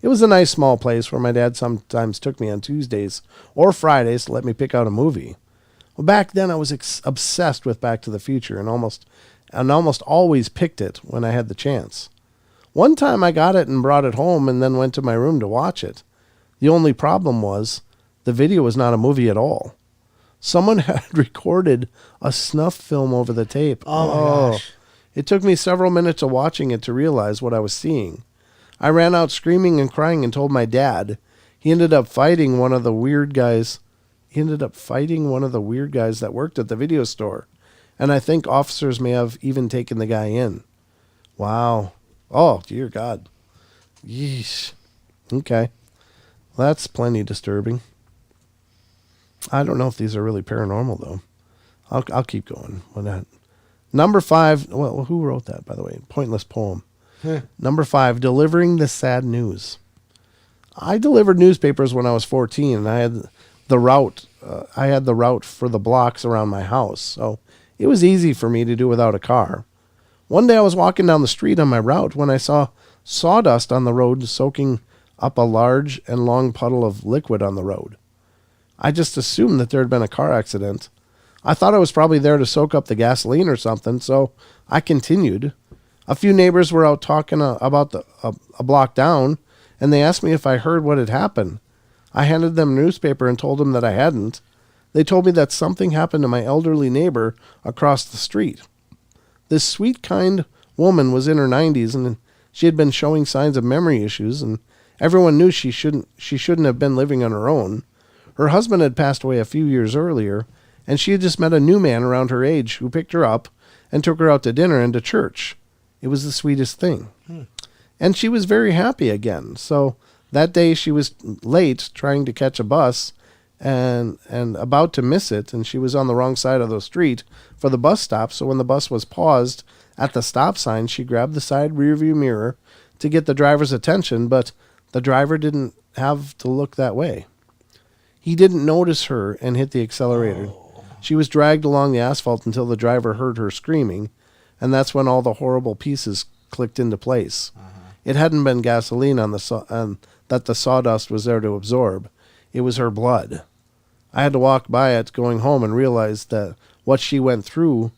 It was a nice small place where my dad sometimes took me on Tuesdays or Fridays to let me pick out a movie. Well, back then I was obsessed with Back to the Future and almost always picked it when I had the chance. One time I got it and brought it home and then went to my room to watch it. The only problem was the video was not a movie at all. Someone had recorded a snuff film over the tape. Oh, my gosh. It took me several minutes of watching it to realize what I was seeing. I ran out screaming and crying and told my dad. He ended up fighting one of the weird guys. That worked at the video store. And I think officers may have even taken the guy in. Wow. Oh, dear God. Yeesh. Okay. Well, that's plenty disturbing. I don't know if these are really paranormal, though. I'll keep going. Number 5. Well, who wrote that, by the way? Pointless poem. Number 5, delivering the sad news. I delivered newspapers when I was 14, and I had the route. For the blocks around my house, so it was easy for me to do without a car. One day I was walking down the street on my route when I saw sawdust on the road soaking up a large and long puddle of liquid on the road. I just assumed that there had been a car accident. I thought I was probably there to soak up the gasoline or something, so I continued. A few neighbors were out talking about a block down, and they asked me if I heard what had happened. I handed them a newspaper and told them that I hadn't. They told me that something happened to my elderly neighbor across the street. This sweet, kind woman was in her 90s, and she had been showing signs of memory issues, and everyone knew she shouldn't have been living on her own. Her husband had passed away a few years earlier, and she had just met a new man around her age who picked her up and took her out to dinner and to church. It was the sweetest thing. And she was very happy again. So that day she was late trying to catch a bus and about to miss it, and she was on the wrong side of the street for the bus stop. So when the bus was paused at the stop sign, she grabbed the side rearview mirror to get the driver's attention, but the driver didn't have to look that way. He didn't notice her and hit the accelerator. She was dragged along the asphalt until the driver heard her screaming, and that's when all the horrible pieces clicked into place. It hadn't been gasoline on that the sawdust was there to absorb. It was her blood. I had to walk by it going home and realized that what she went through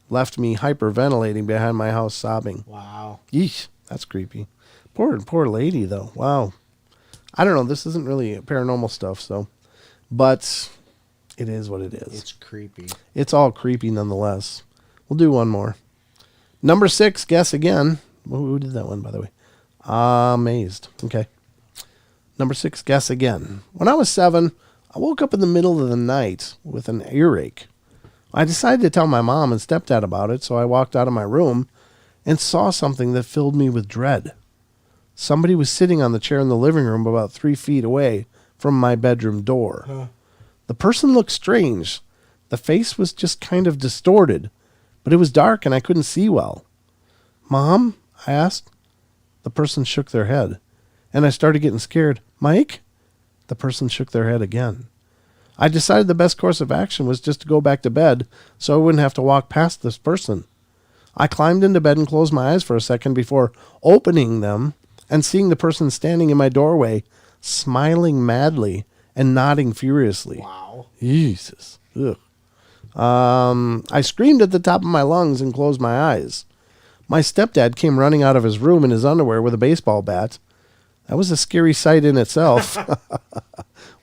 left me hyperventilating behind my house sobbing. Wow. Yeesh, that's creepy. Poor lady, though. Wow. I don't know. This isn't really paranormal stuff, but It is what it is. It's creepy. It's all creepy nonetheless. We'll do one more. Number 6, guess again. Who did that one, by the way? Amazed. Okay. Number 6, guess again. When I was 7, I woke up in the middle of the night with an earache. I decided to tell my mom and stepdad about it, so I walked out of my room and saw something that filled me with dread. Somebody was sitting on the chair in the living room about 3 feet away from my bedroom door. Huh. The person looked strange. The face was just kind of distorted, but it was dark and I couldn't see well. Mom? I asked. The person shook their head, and I started getting scared. Mike? The person shook their head again. I decided the best course of action was just to go back to bed so I wouldn't have to walk past this person. I climbed into bed and closed my eyes for a second before opening them and seeing the person standing in my doorway, smiling madly and nodding furiously. Wow. Jesus. Ugh. I screamed at the top of my lungs and closed my eyes. My stepdad came running out of his room in his underwear with a baseball bat. That was a scary sight in itself.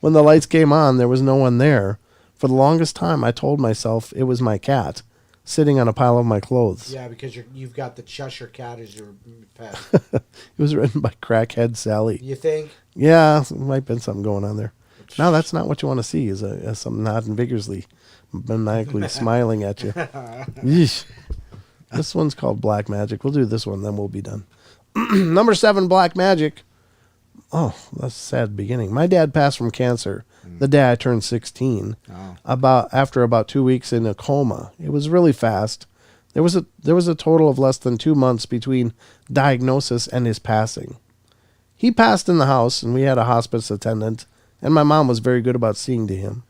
When the lights came on, there was no one there. For the longest time, I told myself it was my cat, sitting on a pile of my clothes. Yeah, because you've got the Cheshire Cat as your pet. It was written by Crackhead Sally. You think? Yeah, there might have been something going on there. Now, that's not what you want to see, is something nodding vigorously, maniacally smiling at you. Yeesh. This one's called Black Magic. We'll do this one, then we'll be done. Number 7, Black Magic. Oh, that's a sad beginning. My dad passed from cancer the day I turned 16, after about 2 weeks in a coma. It was really fast. There was a total of less than 2 months between diagnosis and his passing. He passed in the house, and we had a hospice attendant, and my mom was very good about seeing to him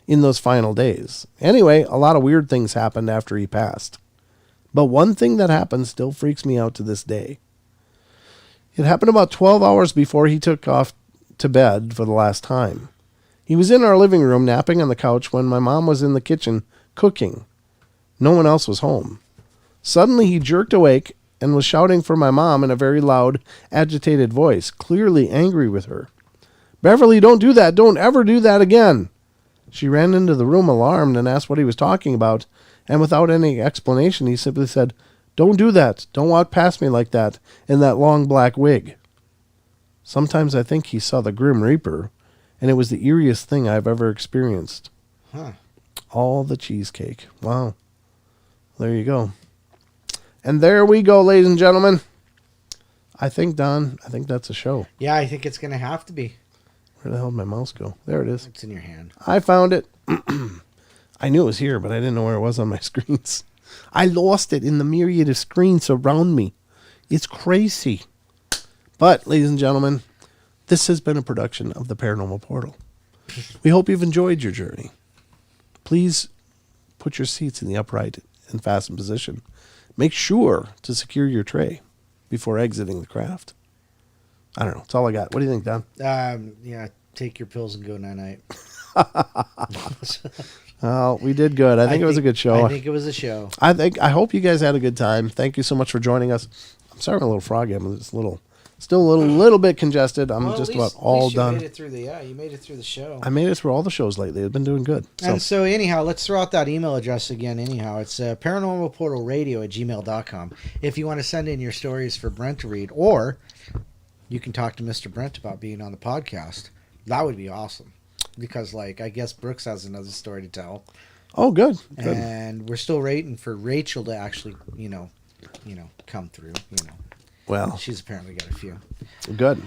in those final days. Anyway, a lot of weird things happened after he passed. But one thing that happened still freaks me out to this day. It happened about 12 hours before he took off to bed for the last time. He was in our living room napping on the couch when my mom was in the kitchen cooking. No one else was home. Suddenly he jerked awake and was shouting for my mom in a very loud, agitated voice, clearly angry with her. "Beverly, don't do that. Don't ever do that again." She ran into the room alarmed and asked what he was talking about, and without any explanation, he simply said, "Don't do that. Don't walk past me like that in that long black wig." Sometimes I think he saw the Grim Reaper, and it was the eeriest thing I've ever experienced. Huh. All the cheesecake. Wow. There you go. And there we go, ladies and gentlemen. I think, Don, that's a show. Yeah, I think it's going to have to be. Where the hell did my mouse go? There it is. It's in your hand. I found it. I knew it was here, but I didn't know where it was on my screens. I lost it in the myriad of screens around me. It's crazy. But, ladies and gentlemen, this has been a production of the Paranormal Portal. We hope you've enjoyed your journey. Please put your seats in the upright and fasten position. Make sure to secure your tray before exiting the craft. I don't know. That's all I got. What do you think, Don? Yeah, take your pills and go night-night. Oh, we did good. I think it was a good show. I think it was a show. I hope you guys had a good time. Thank you so much for joining us. I'm sorry I'm a little froggy. I'm just still a little bit congested. I'm just about all done. You made it through the show. I made it through all the shows lately. I've been doing good. And so anyhow, let's throw out that email address again. Anyhow, it's paranormalportalradio@gmail.com. If you want to send in your stories for Brent to read, or you can talk to Mr. Brent about being on the podcast. That would be awesome. Because, I guess Brooks has another story to tell. Oh, good. And we're still waiting for Rachel to actually, come through. Well, she's apparently got a few. Good.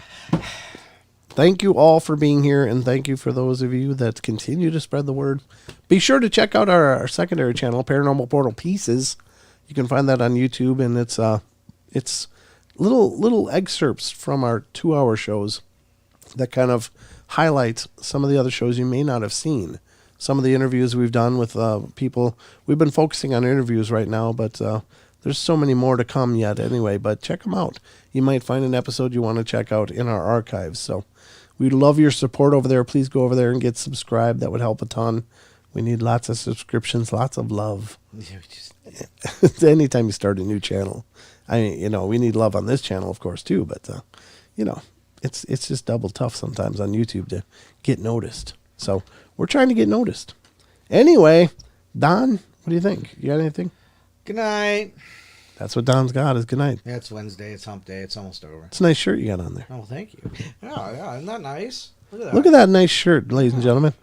Thank you all for being here, and thank you for those of you that continue to spread the word. Be sure to check out our secondary channel, Paranormal Portal Pieces. You can find that on YouTube, and it's little excerpts from our 2-hour shows that kind of highlight some of the other shows you may not have seen. Some of the interviews we've done with people. We've been focusing on interviews right now, but there's so many more to come yet anyway. But check them out. You might find an episode you want to check out in our archives. So we'd love your support over there. Please go over there and get subscribed. That would help a ton. We need lots of subscriptions, lots of love. Anytime you start a new channel. We need love on this channel, of course, too. But, it's just double tough sometimes on YouTube to get noticed. So we're trying to get noticed. Anyway, Don, what do you think? You got anything? Good night. That's what Don's got is good night. Yeah, it's Wednesday. It's hump day. It's almost over. It's a nice shirt you got on there. Oh, thank you. Yeah, isn't that nice? Look at that. Look at that nice shirt, ladies and gentlemen.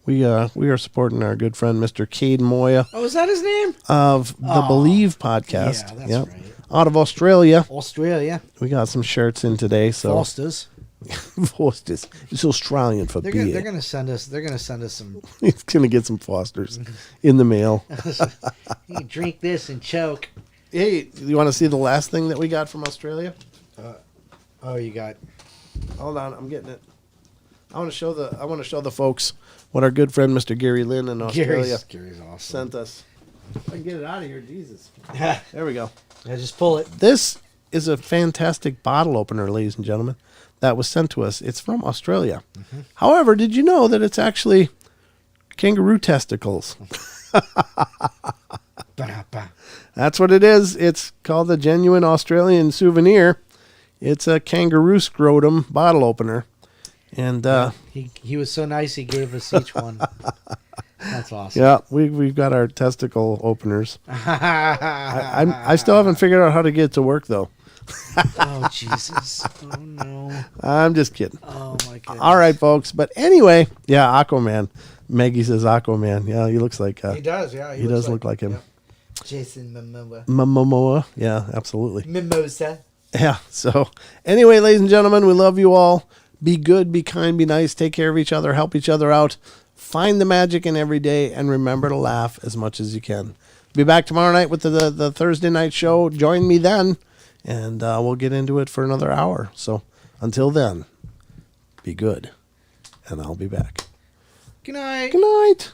We are supporting our good friend Mr. Cade Moya Oh, is that his name? of the Believe podcast. Yeah, that's right. Out of Australia. Australia. We got some shirts in today. So Foster's. Foster's. It's Australian for They're beer. gonna send us. They're gonna send us some. He's gonna get some Fosters in the mail. You drink this and choke. Hey, you want to see the last thing that we got from Australia? Oh, you got. Hold on, I'm getting it. I want to show the folks what our good friend Mr. Gary Lynn in Australia Gary's awesome. sent us. If I can get it out of here, Jesus. There we go. Yeah, just pull it. This is a fantastic bottle opener, ladies and gentlemen, that was sent to us. It's from Australia. Mm-hmm. However, did you know that it's actually kangaroo testicles? That's what it is. It's called the Genuine Australian Souvenir. It's a kangaroo scrotum bottle opener. And he was so nice he gave us each one. That's awesome. Yeah, we've got our testicle openers. I still haven't figured out how to get it to work though. Oh Jesus! Oh no! I'm just kidding. Oh my goodness! All right, folks. But anyway, yeah, Aquaman. Maggie says Aquaman. Yeah, he looks like. He does. Yeah, he does look like him. Yep. Jason Momoa. Momoa. Yeah, absolutely. Mimosa. Yeah. So anyway, ladies and gentlemen, we love you all. Be good, be kind, be nice. Take care of each other. Help each other out. Find the magic in every day, and remember to laugh as much as you can. Be back tomorrow night with the Thursday night show. Join me then, and we'll get into it for another hour. So until then, be good, and I'll be back. Good night. Good night.